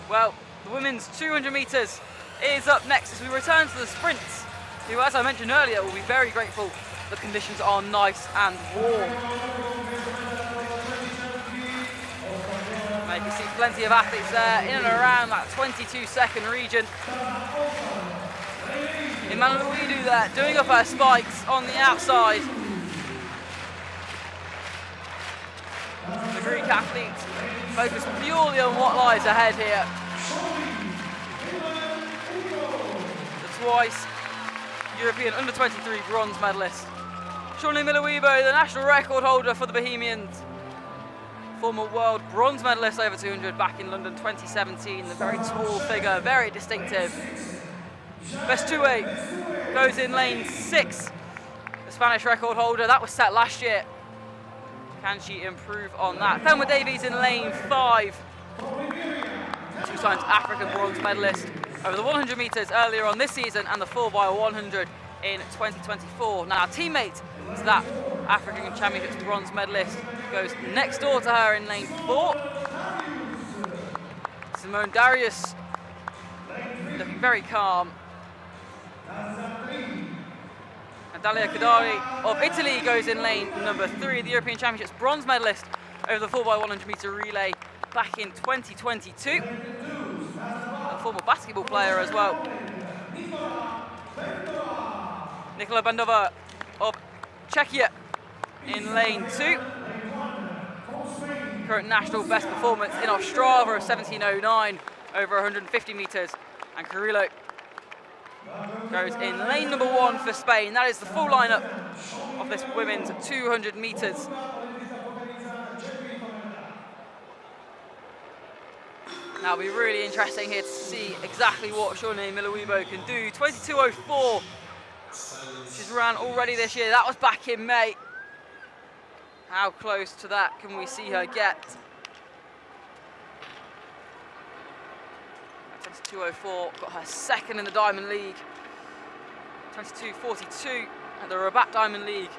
Well, the women's 200 metres is up next as we return to the sprints, who, as I mentioned earlier, will be very grateful the conditions are nice and warm. Now you can see plenty of athletes there in and around that 22-second region. Emmanuel Ouidou there, doing up her spikes on the outside. The Greek athletes focus purely on what lies ahead here. The twice European under-23 bronze medalist. Shawnee Miller-Weibo, the national record holder for the Bohemians. Former world bronze medalist over 200 back in London 2017. The very tall figure, very distinctive. Best 2-8 goes in lane 6. The Spanish record holder, that was set last year. Can she improve on that? Thelma Davies in lane 5. 2 times African bronze medalist over the 100 metres earlier on this season and the 4x100 in 2024. Now, teammate to that African Championships bronze medalist goes next door to her in lane 4. Simone Darius looking very calm. And Dalia Kadari of Italy goes in lane number 3, the European Championships bronze medalist over the 4x100 metre relay back in 2022. A former basketball player as well. Nikola Bandova of Czechia in lane 2. Current national best performance in Ostrava of 17:09 over 150 metres. And Carrillo goes in lane number 1 for Spain. That is the full lineup of this women's 200 metres. Now, it'll be really interesting here to see exactly what Shawnee Miller-Uibo can do. 22:04. She's ran already this year. That was back in May. How close to that can we see her get? 22:04, got her second in the Diamond League. 22:42 at the Rabat Diamond League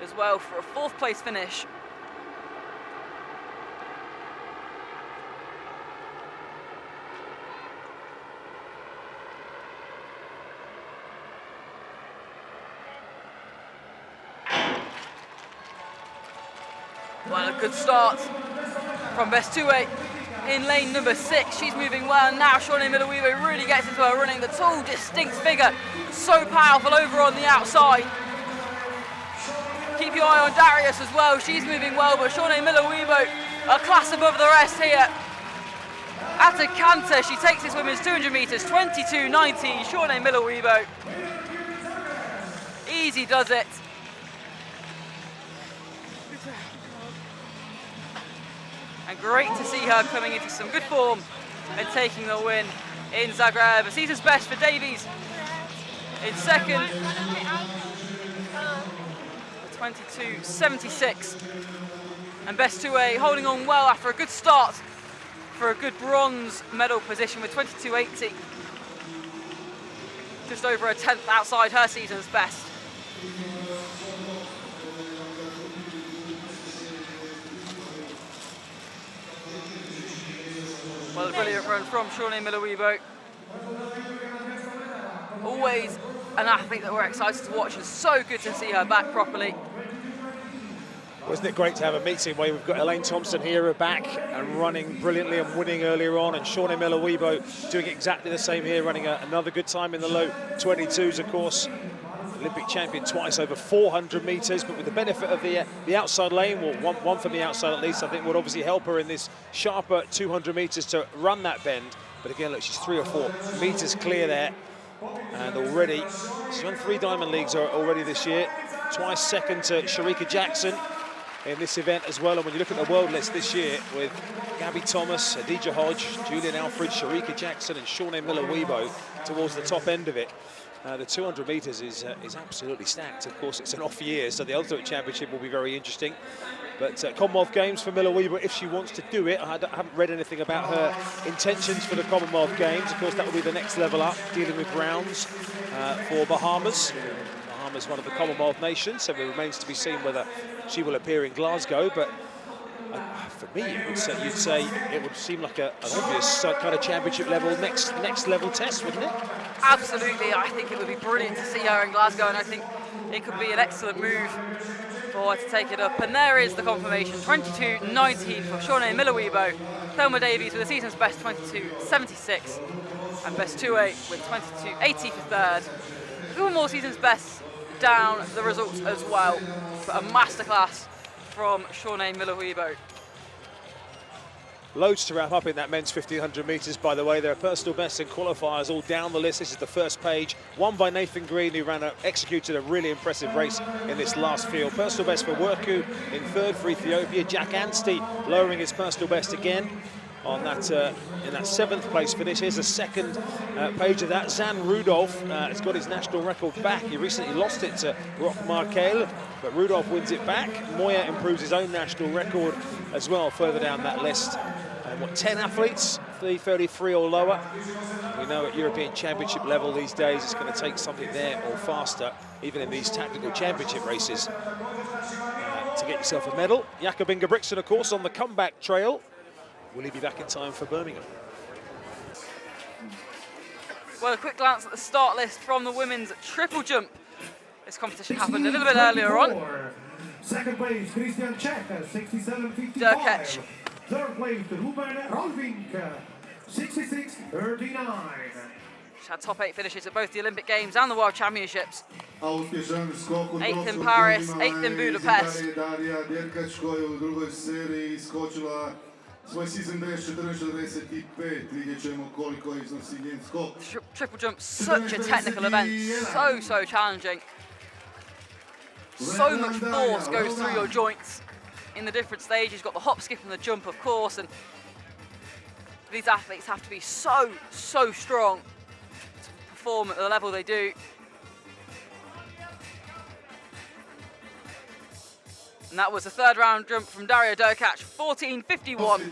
as well for a 4th place finish. Well, a good start from Bestoué in lane number 6. She's moving well. Now Shawnee Miller-Uibo really gets into her running. The tall, distinct figure, so powerful over on the outside. Keep your eye on Darius as well. She's moving well, but Shawnee Miller-Uibo a class above the rest here. At a canter, she takes this women's 200 metres, 22:19. Shawnee Miller-Uibo. Easy does it. And great to see her coming into some good form and taking the win in Zagreb. A season's best for Davies in second. 22:76. And Bestoué holding on well after a good start for a good bronze medal position with 22:80. Just over a 10th outside her season's best. Well, a brilliant run from Shawnee Miller-Uibo. Always an athlete that we're excited to watch, and so good to see her back properly. Wasn't it great to have a meeting where we've got Elaine Thompson here back and running brilliantly and winning earlier on, and Shawnee Miller-Uibo doing exactly the same here, running another good time in the low 22s, of course. Olympic champion twice over 400 metres, but with the benefit of the outside lane, well, one from the outside at least, I think would obviously help her in this sharper 200 metres to run that bend. But again, look, she's 3 or 4 metres clear there. And already, she's won 3 Diamond Leagues already this year. Twice second to Sharika Jackson in this event as well. And when you look at the world list this year with Gabby Thomas, Adija Hodge, Julian Alfred, Sharika Jackson and Shawnee Miller-Uibo towards the top end of it. The 200 metres is absolutely stacked. Of course, it's an off year, so the Ultimate Championship will be very interesting. But Commonwealth Games for Miller-Uibo, if she wants to do it, I haven't read anything about her intentions for the Commonwealth Games. Of course, that will be the next level up, dealing with rounds for Bahamas. Bahamas, one of the Commonwealth nations, so it remains to be seen whether she will appear in Glasgow. But for me, you'd say it would seem like an obvious kind of championship level, next level test, wouldn't it? Absolutely, I think it would be brilliant to see her in Glasgow, and I think it could be an excellent move for her to take it up. And there is the confirmation, 22:19 for Shawnee Miller-Uibo. Thelma Davies with a season's best 22:76, and Bestoué with 22:80 for third. A couple more season's best down the results as well, but a masterclass from Shawnee Miller-Uibo. Loads to wrap up in that men's 1500 metres, by the way. There are personal bests and qualifiers all down the list. This is the first page, won by Nathan Green, who executed a really impressive race in this last field. Personal best for Worku in third for Ethiopia. Jack Anstey lowering his personal best again on that in that 7th place finish. Here's the second page of that. Zan Rudolph has got his national record back. He recently lost it to Roch Markel, but Rudolph wins it back. Moya improves his own national record as well further down that list. 10 athletes, 3:33 or lower. We know at European Championship level these days it's going to take something there or faster, even in these tactical championship races, to get yourself a medal. Jakob Ingebrigtsen, of course, on the comeback trail. Will he be back in time for Birmingham? Well, a quick glance at the start list from the women's triple jump. This competition happened a little bit earlier on. Second place, Christian Czech, 67.55. Derkach. Third place, Ruben Rolvink, 66.39. She's had top 8 finishes at both the Olympic Games and the World Championships. 8th in Paris, 8th in Budapest. Triple jump, such a technical event, so challenging. So much force goes through your joints in the different stages. You've got the hop, skip and the jump, of course, and these athletes have to be so strong to perform at the level they do. And that was the third round jump from Daria Derkach, 14.51.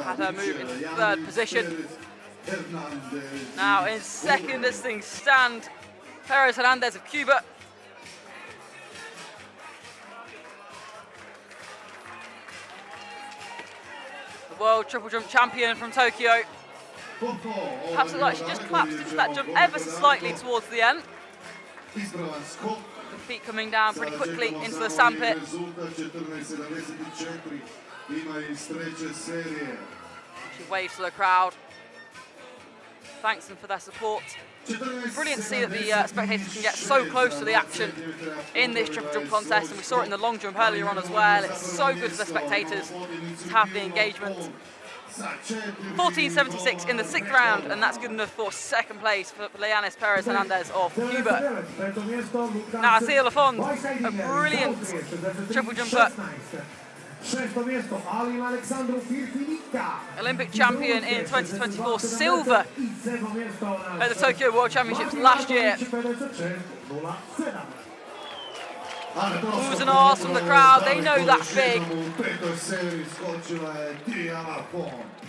Had her move into third position. Now in second as things stand, Perez Hernandez of Cuba. The world triple jump champion from Tokyo. Perhaps like she just collapsed into that jump ever so slightly towards the end. The feet coming down pretty quickly into the sandpit. She waves to the crowd. Thanks them for their support. Brilliant to see that the spectators can get so close to the action in this triple jump contest, and we saw it in the long jump earlier on as well. It's so good for the spectators to have the engagement. 14.76 in the 6th round, and that's good enough for second place for Leanis Perez Hernandez of Cuba. Now Tia Lafond, a brilliant triple jumper. Olympic champion in 2024, silver at the Tokyo World Championships last year. Oohs and ahs from the crowd, they know that's big.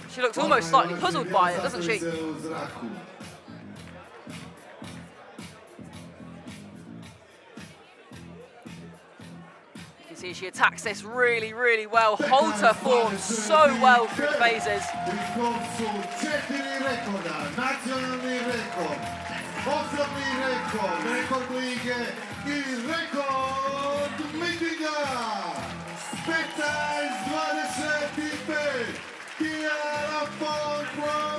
She looks almost slightly puzzled by it, doesn't she? You can see she attacks this really well, holds her form so well through the phases.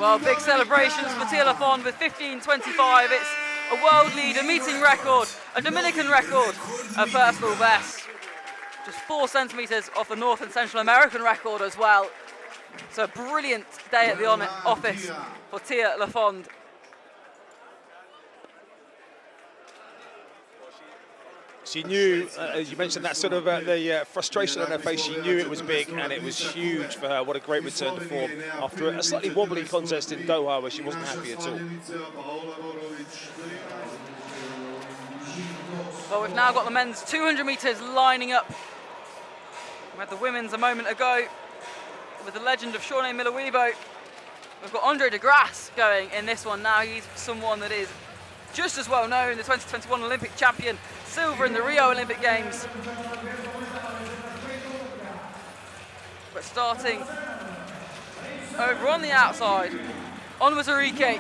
Well, big celebrations for Tia Lafond with 15.25. It's a world leader, meeting record, a Dominican record, a personal best. Just 4 centimetres off the North and Central American record as well. So a brilliant day at the office for Tia Lafond. She knew, as you mentioned, that sort of the frustration on her face. She knew it was big and it was huge for her. What a great return to form after a slightly wobbly contest in Doha where she wasn't happy at all. Well, we've now got the men's 200 metres lining up. We had the women's a moment ago with the legend of Shawnee Miller-Weibo. We've got Andre de Grasse going in this one now. He's someone that is just as well known, the 2021 Olympic champion, silver in the Rio Olympic Games. But starting over on the outside, onwards Enrique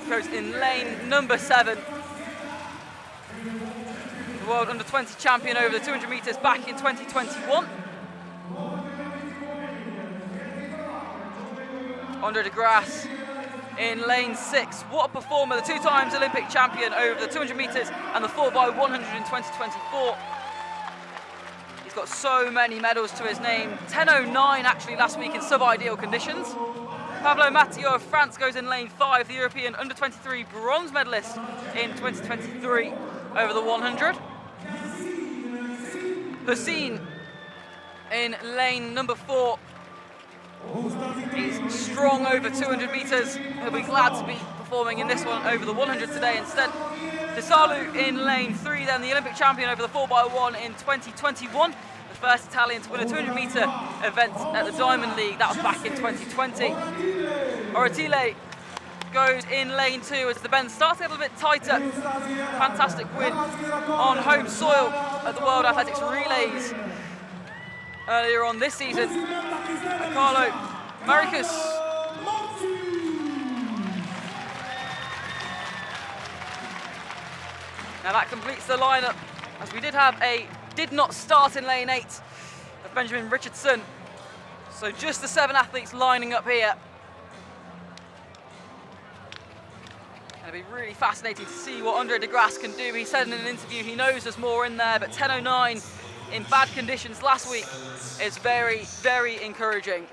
goes in lane number 7. The world under-20 champion over the 200 metres back in 2021. Andre de Grasse in lane 6. What a performer, the 2 times Olympic champion over the 200 metres and the 4x100 in 2024. He's got so many medals to his name. 10.09 actually last week in sub-ideal conditions. Pablo Mathieu of France goes in lane 5, the European under-23 bronze medalist in 2023 over the 100. Hussein in lane number 4. He's strong over 200 metres. He'll be glad to be performing in this one over the 100 today instead. Desalu in lane 3, then the Olympic champion over the 4x1 in 2021. The first Italian to win a 200-meter event at the Diamond League. That was back in 2020. Oratile goes in lane 2 as the bend starts a little bit tighter. Fantastic win on home soil at the World Athletics Relays earlier on this season. Carlo Maricus. Now that completes the lineup, as we did not start in lane 8 of Benjamin Richardson. So just the 7 athletes lining up here. It'll be really fascinating to see what Andre de Grasse can do. He said in an interview he knows there's more in there, but 10:09 in bad conditions last week is very, very encouraging.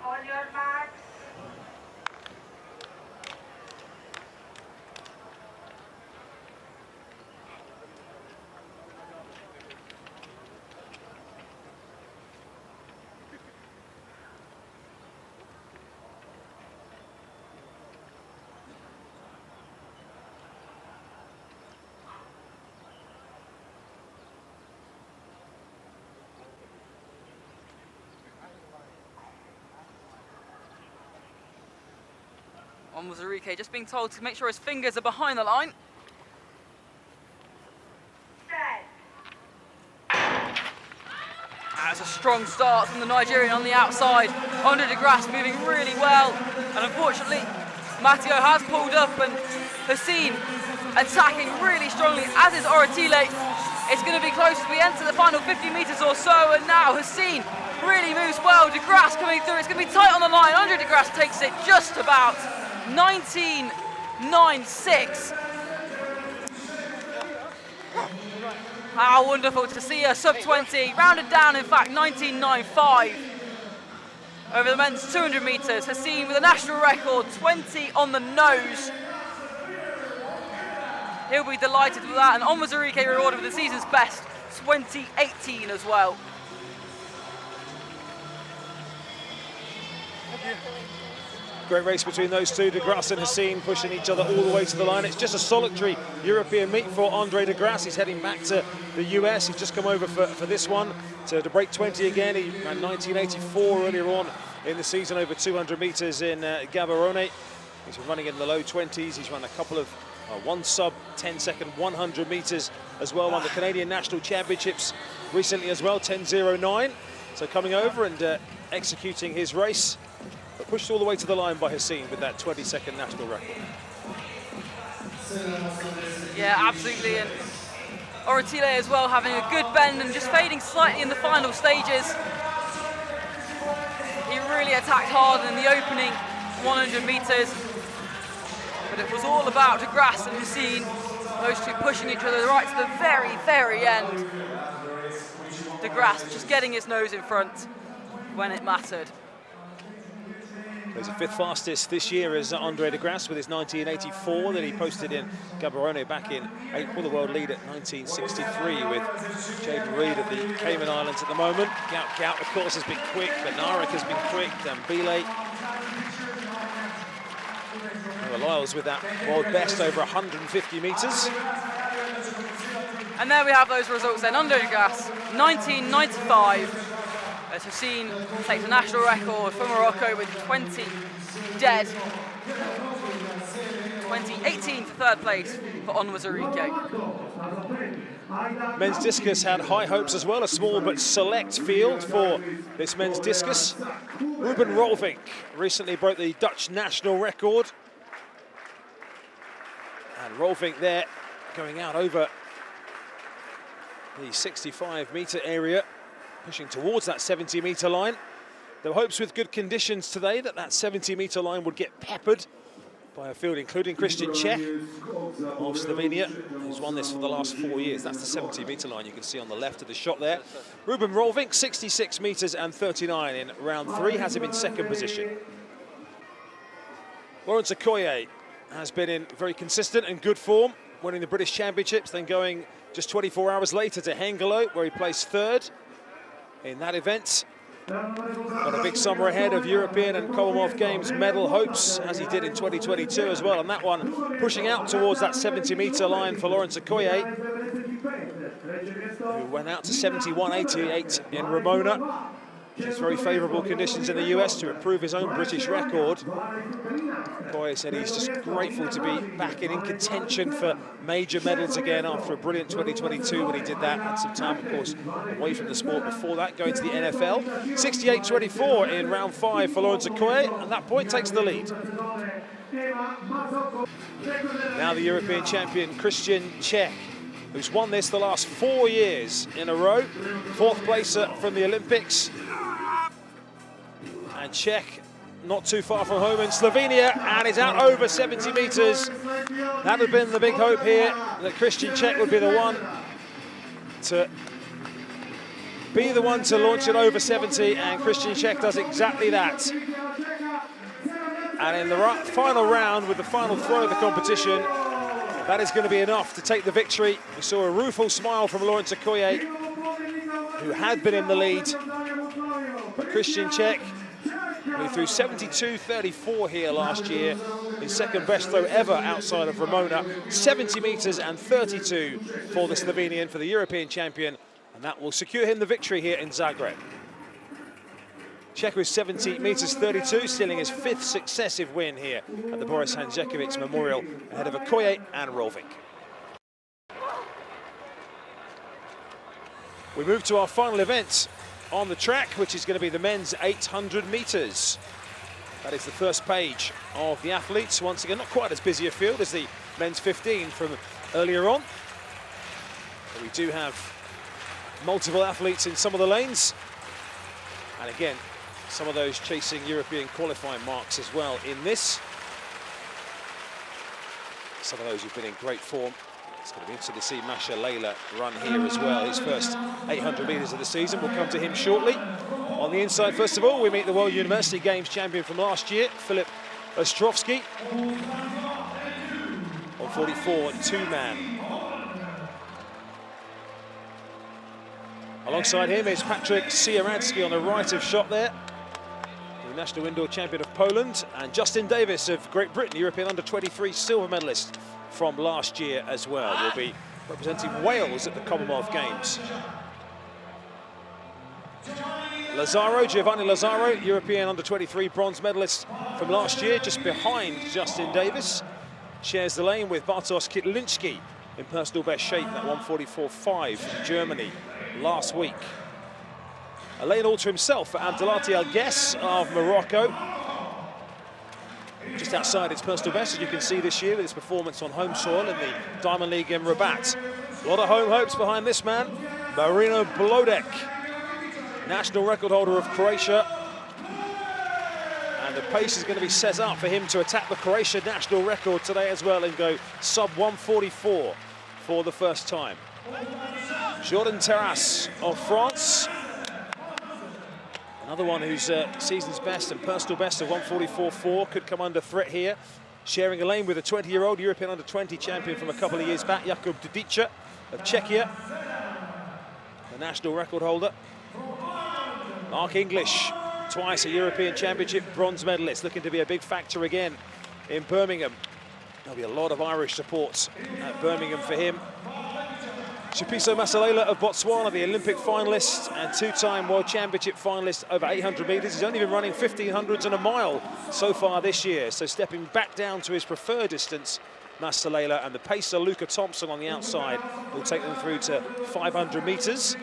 On your marks. On was Enrique, just being told to make sure his fingers are behind the line. That's a strong start from the Nigerian on the outside. Andre de Grasse moving really well. And unfortunately, Matteo has pulled up and Hassan attacking really strongly, as is Oratile. It's going to be close as we enter the final 50 metres or so. And now Hassan really moves well. De Grasse coming through. It's going to be tight on the line. Andre de Grasse takes it just about 19.96. How wonderful to see a sub-20, rounded down in fact 19.95 over the men's 200 metres. Hassan with a national record, 20 on the nose. He'll be delighted with that, and Onwas Enrique rewarded with the season's best, 2018 as well. Great race between those two, de Grasse and Hassan pushing each other all the way to the line. It's just a solitary European meet for Andre de Grasse. He's heading back to the US. He's just come over for this one to break 20 again. He ran 1984 earlier on in the season over 200 metres in Gaborone. He's been running in the low 20s. He's run a couple of 1 sub 10-second 100 metres as well. Won the Canadian National Championships recently as well, 10.09. So coming over and executing his race. But pushed all the way to the line by Hassan with that 20-second national record. Yeah, absolutely. And Oratile as well having a good bend and just fading slightly in the final stages. He really attacked hard in the opening 100 metres. But it was all about de Grasse and Hassan, those two pushing each other right to the very, very end. De Grasse just getting his nose in front when it mattered. He's the 5th fastest this year as Andre de Grasse with his 1984 that he posted in Gaborone back in April, the world lead at 1963 with Jaden Reed of the Cayman Islands at the moment. Gout, of course, has been quick, Bednarek has been quick, Dambile. Lyles with that world best over 150 metres. And there we have those results then. Andre de Grasse, 1995. As Hassan takes a national record for Morocco with 20 dead. 2018 for 3rd place for Onwas Enrique. Men's discus had high hopes as well, a small but select field for this men's discus. Ruben Rolvink recently broke the Dutch national record. And Rolvink there going out over the 65-metre area, pushing towards that 70-metre line. There were hopes with good conditions today that 70-metre line would get peppered by a field including Christian Čech of Slovenia, who's won this for the last 4 years. That's the 70-metre line you can see on the left of the shot there. Ruben Rolvink, 66 metres and 39 in round 3, has him in 2nd position. Lawrence Okoye has been in very consistent and good form, winning the British Championships, then going just 24 hours later to Hengelo, where he placed 3rd. In that event. Got a big summer ahead of European and Commonwealth Games medal hopes, as he did in 2022 as well. And that one pushing out towards that 70-metre line for Lawrence Okoye. who went out to 71.88 in Ramona. It's very favourable conditions in the US to improve his own British record. Koye said he's just grateful to be back in contention for major medals again after a brilliant 2022 when he did that. Had some time, of course, away from the sport before that, going to the NFL. 68.24 in round 5 for Laurent Koye, and that point takes the lead. Now the European champion, Christian Čech, who's won this the last 4 years in a row. 4th placer from the Olympics. And Czech not too far from home in Slovenia, and is out over 70 metres. That had been the big hope here, that Christian Čech would be the one to launch it over 70, and Christian Čech does exactly that. And in the final round, with the final throw of the competition, that is going to be enough to take the victory. We saw a rueful smile from Laurent Koye, who had been in the lead. But Christian Čech, who threw 72.34 here last year, his second best throw ever outside of Ramona, 70 metres and 32 for the Slovenian, for the European champion, and that will secure him the victory here in Zagreb. Čech with 70 metres 32, stealing his 5th successive win here at the Boris Hanžekovič Memorial, ahead of Okoye and Rolvik. We move to our final event on the track, which is going to be the men's 800 metres. That is the first page of the athletes. Once again, not quite as busy a field as the men's 15 from earlier on. But we do have multiple athletes in some of the lanes. And again, some of those chasing European qualifying marks as well in this. Some of those who've been in great form. It's going to be interesting to see Masha Leila run here as well. His first 800 metres of the season. We'll come to him shortly. On the inside, first of all, we meet the World University Games champion from last year, Filip Ostrovsky. On 44, two-man. Alongside him is Patrick Sieradski on the right of shot there, the national indoor champion of Poland, and Justin Davis of Great Britain, European under-23 silver medalist from last year as well. Will be representing Wales at the Commonwealth Games. Giovanni Lazaro, European under-23 bronze medalist from last year, just behind Justin Davis. Shares the lane with Bartosz Kitlinski in personal best shape at 144.5 from Germany last week. A lane all to himself for Abdelati El Ghess of Morocco. Just outside its personal best, as you can see this year with his performance on home soil in the Diamond League in Rabat. A lot of home hopes behind this man, Marino Blodek, national record holder of Croatia. And the pace is going to be set up for him to attack the Croatia national record today as well and go sub 144 for the first time. Jordan Terrasse of France. Another one whose season's best and personal best of 144.4 could come under threat here. Sharing a lane with a 20-year-old European under-20 champion from a couple of years back, Jakub Dudica of Czechia, the national record holder. Mark English, twice a European Championship bronze medalist, looking to be a big factor again in Birmingham. There'll be a lot of Irish support at Birmingham for him. Tshepiso Masalela of Botswana, the Olympic finalist and two-time World Championship finalist over 800 metres. He's only been running 1500s and a mile so far this year, so stepping back down to his preferred distance, Masalela, and the pacer Luca Thompson on the outside will take them through to 500 metres.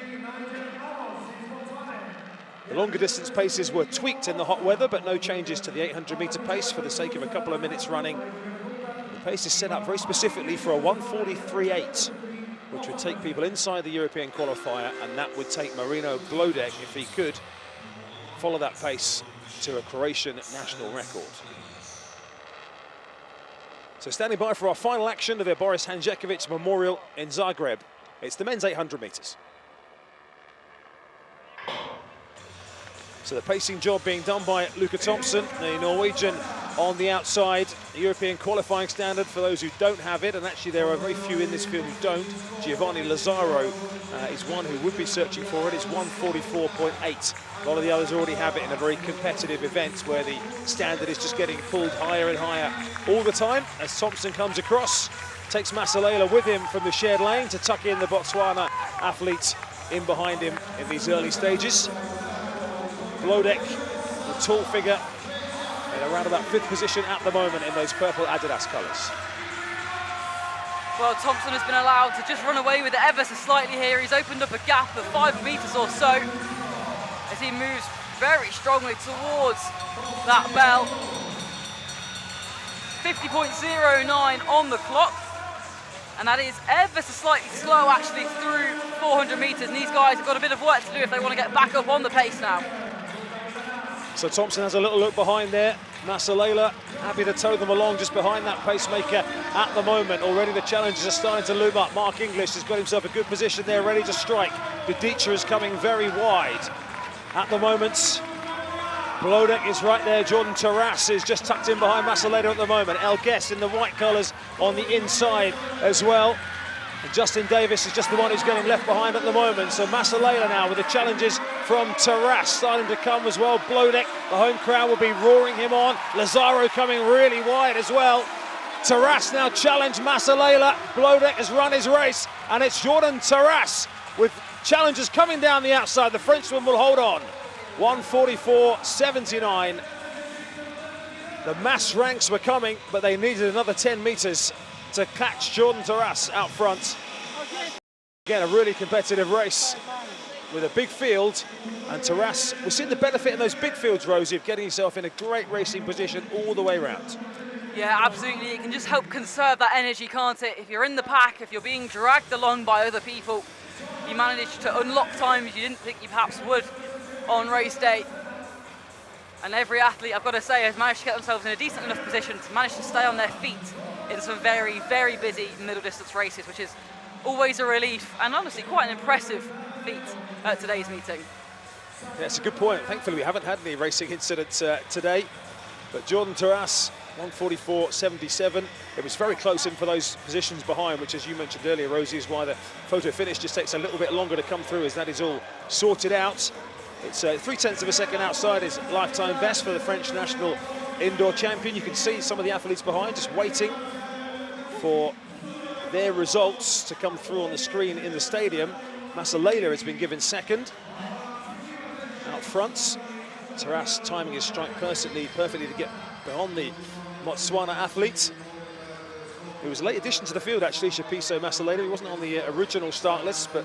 The longer distance paces were tweaked in the hot weather, but no changes to the 800-metre pace for the sake of a couple of minutes running. The pace is set up very specifically for a 143.8. which would take people inside the European qualifier, and that would take Marino Blodek, if he could, follow that pace to a Croatian national record. So standing by for our final action of the Boris Hanžekovič Memorial in Zagreb. It's the men's 800 metres. So the pacing job being done by Luca Thompson, the Norwegian on the outside. The European qualifying standard for those who don't have it, and actually there are very few in this field who don't. Giovanni Lazzaro is one who would be searching for it. It's 1:44.8. A lot of the others already have it in a very competitive event where the standard is just getting pulled higher and higher all the time. As Thompson comes across, takes Masalela with him from the shared lane to tuck in the Botswana athlete in behind him in these early stages. Blodek, the tall figure, in around about 5th position at the moment in those purple Adidas colours. Well, Thompson has been allowed to just run away with it ever so slightly here. He's opened up a gap of 5 metres or so as he moves very strongly towards that bell. 50.09 on the clock. And that is ever so slightly slow actually through 400 metres. And these guys have got a bit of work to do if they want to get back up on the pace now. So Thompson has a little look behind there. Masalela happy to tow them along just behind that pacemaker at the moment. Already the challengers are starting to loom up. Mark English has got himself a good position there, ready to strike. Gadicha is coming very wide at the moment. Blodek is right there. Jordan Taras is just tucked in behind Masalela at the moment. El Guess in the white colours on the inside as well. And Justin Davis is just the one who's getting left behind at the moment. So Masalela now with the challenges from Taras starting to come as well. Blodek, the home crowd will be roaring him on. Lazzaro coming really wide as well. Taras now challenged Masalela. Blodek has run his race, and it's Jordan Taras with challengers coming down the outside. The Frenchman will hold on. 1:44.79. The mass ranks were coming, but they needed another 10 metres to catch Jordan Taras out front. Again, a really competitive race with a big field, and Taras, we've seen the benefit in those big fields, Rosie, of getting yourself in a great racing position all the way around. Yeah, absolutely. It can just help conserve that energy, can't it? If you're in the pack, if you're being dragged along by other people, you manage to unlock times you didn't think you perhaps would on race day. And every athlete, I've got to say, has managed to get themselves in a decent enough position to manage to stay on their feet in some very, very busy middle distance races, which is always a relief and honestly quite an impressive feat at today's meeting. Yeah, it's a good point. Thankfully, we haven't had any racing incidents today. But Jordan Taras, 1:44.77. It was very close in for those positions behind, which, as you mentioned earlier, Rosie, is why the photo finish just takes a little bit longer to come through, as that is all sorted out. It's 0.3 of a second outside his lifetime best for the French national indoor champion. You can see some of the athletes behind just waiting for their results to come through on the screen in the stadium. Masalela has been given second. Out front, Taras timing his strike perfectly to get beyond the Botswana athlete, who was a late addition to the field actually, Shapiso Masalela. He wasn't on the original start list, but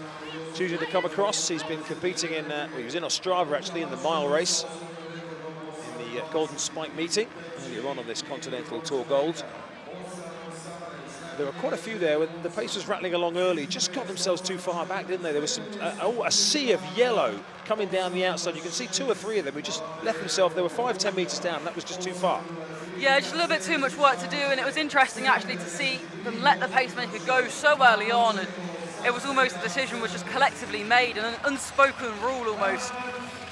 choosing to come across. He's been competing in, well, he was in Ostrava actually in the mile race, in the Golden Spike meeting, earlier on this Continental Tour Gold. There were quite a few there when the pace was rattling along early, just got themselves too far back, didn't they? There was some, a sea of yellow coming down the outside. You can see 2 or 3 of them who just left themselves. They were 5-10 metres down, and that was just too far. Yeah, just a little bit too much work to do, and it was interesting actually to see them let the pacemaker go so early on, and it was almost a decision was just collectively made, and an unspoken rule almost,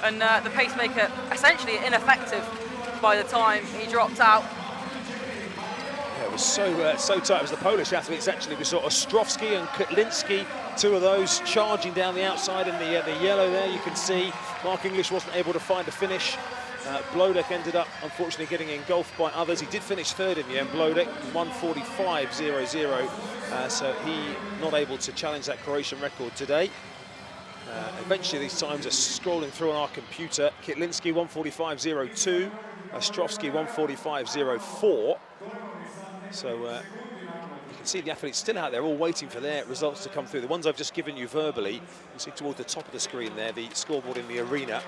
and the pacemaker essentially ineffective by the time he dropped out. Yeah, it was so tight. It was the Polish athletes actually. We saw Ostrowski and Kotlinski, 2 of those charging down the outside in the yellow there. You can see Mark English wasn't able to find a finish. Blodek ended up, unfortunately, getting engulfed by others. He did finish 3rd in the end, Blodek, 1:45.00. So he not able to challenge that Croatian record today. Eventually, these times are scrolling through on our computer. Kotlinski, 1:45.02. Ostrowski, 1:45.04. So you can see the athletes still out there, all waiting for their results to come through. The ones I've just given you verbally, you can see toward the top of the screen there, the scoreboard in the arena.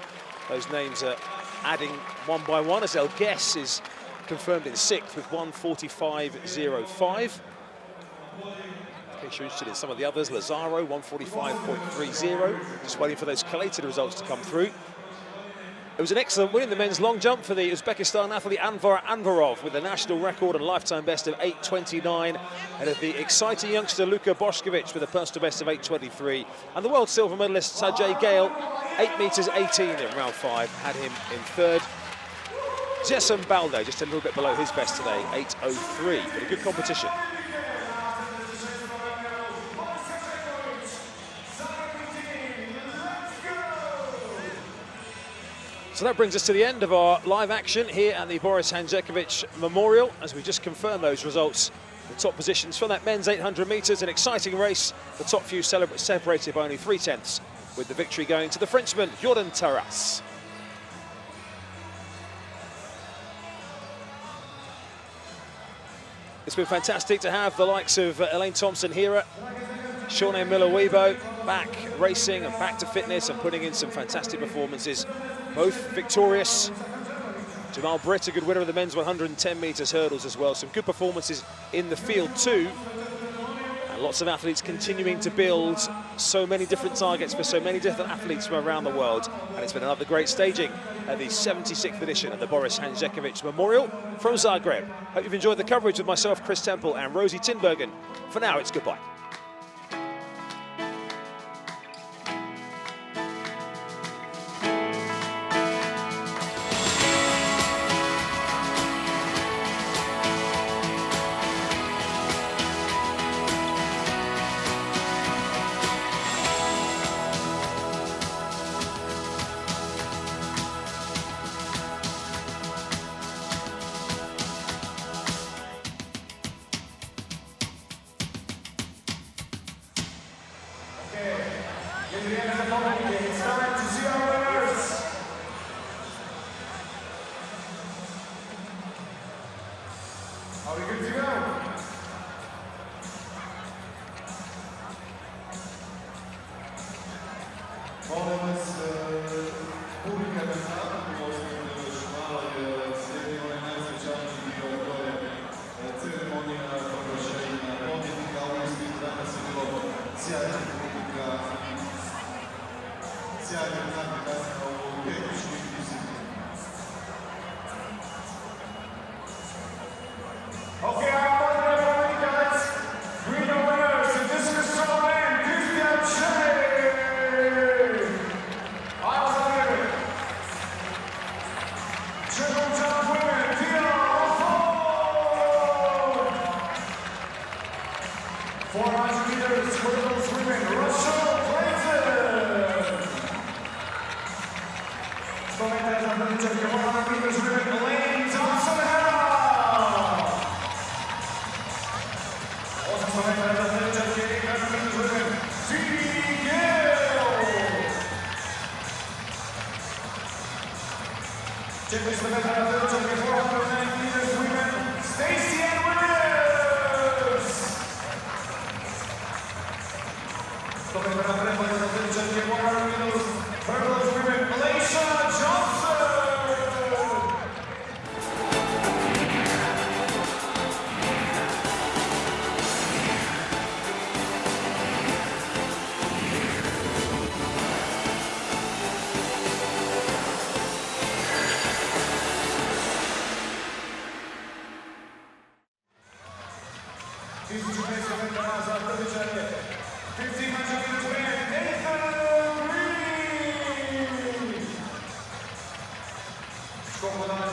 Those names are adding one by one, as El Guess is confirmed in 6th with 1:45.05. In case you're interested in some of the others, Lazzaro, 1:45.30. Just waiting for those collated results to come through. It was an excellent win in the men's long jump for the Uzbekistan athlete Anvar Anvarov with a national record and lifetime best of 8:29, and of the exciting youngster Luka Bošković with a personal best of 8:23, and the world silver medalist Sajay Gale, 8 metres 18 in round 5, had him in 3rd. Jason Balde, just a little bit below his best today, 8:03, but a good competition. So that brings us to the end of our live action here at the Boris Hanžeković Memorial, as we just confirmed those results. The top positions for that men's 800 metres, an exciting race. The top few separated by only 3/10, with the victory going to the Frenchman, Jordan Taras. It's been fantastic to have the likes of Elaine Thompson-Herah, Shawnee Miller-Weibo back racing and back to fitness and putting in some fantastic performances. Both victorious. Jamal Britt, a good winner of the men's 110 metres hurdles as well. Some good performances in the field too. And lots of athletes continuing to build so many different targets for so many different athletes from around the world. And it's been another great staging at the 76th edition of the Boris Hanžeković Memorial from Zagreb. Hope you've enjoyed the coverage with myself, Chris Temple, and Rosie Tinbergen. For now, it's goodbye. It's time to see our winners. Are we good to go? Molim vas, publika da znate, švala je slijedi onaj najznačajniji dio gore ceremonija proglašenja pobjednika, ali ispit danas je bilo sjajna publika, sjajna natjecanja u tehničkim disciplinama. Okay, our partner for many guys, green winners, and this is so man, Christian Shea. I was on it. Triple jump women, Tia Rafon. 400 meters, hurdles women, Russell Clayton. 100 meters, 400 meters women, Elaine Thompson-Herah. 800 meters, 800 meters women, Phoebe Gill. 400 meters, 490 meters women, Stacey Ann Williams. 100 meters, 100 meters, hurdles women, Malaysia Johnson. Nathan Green.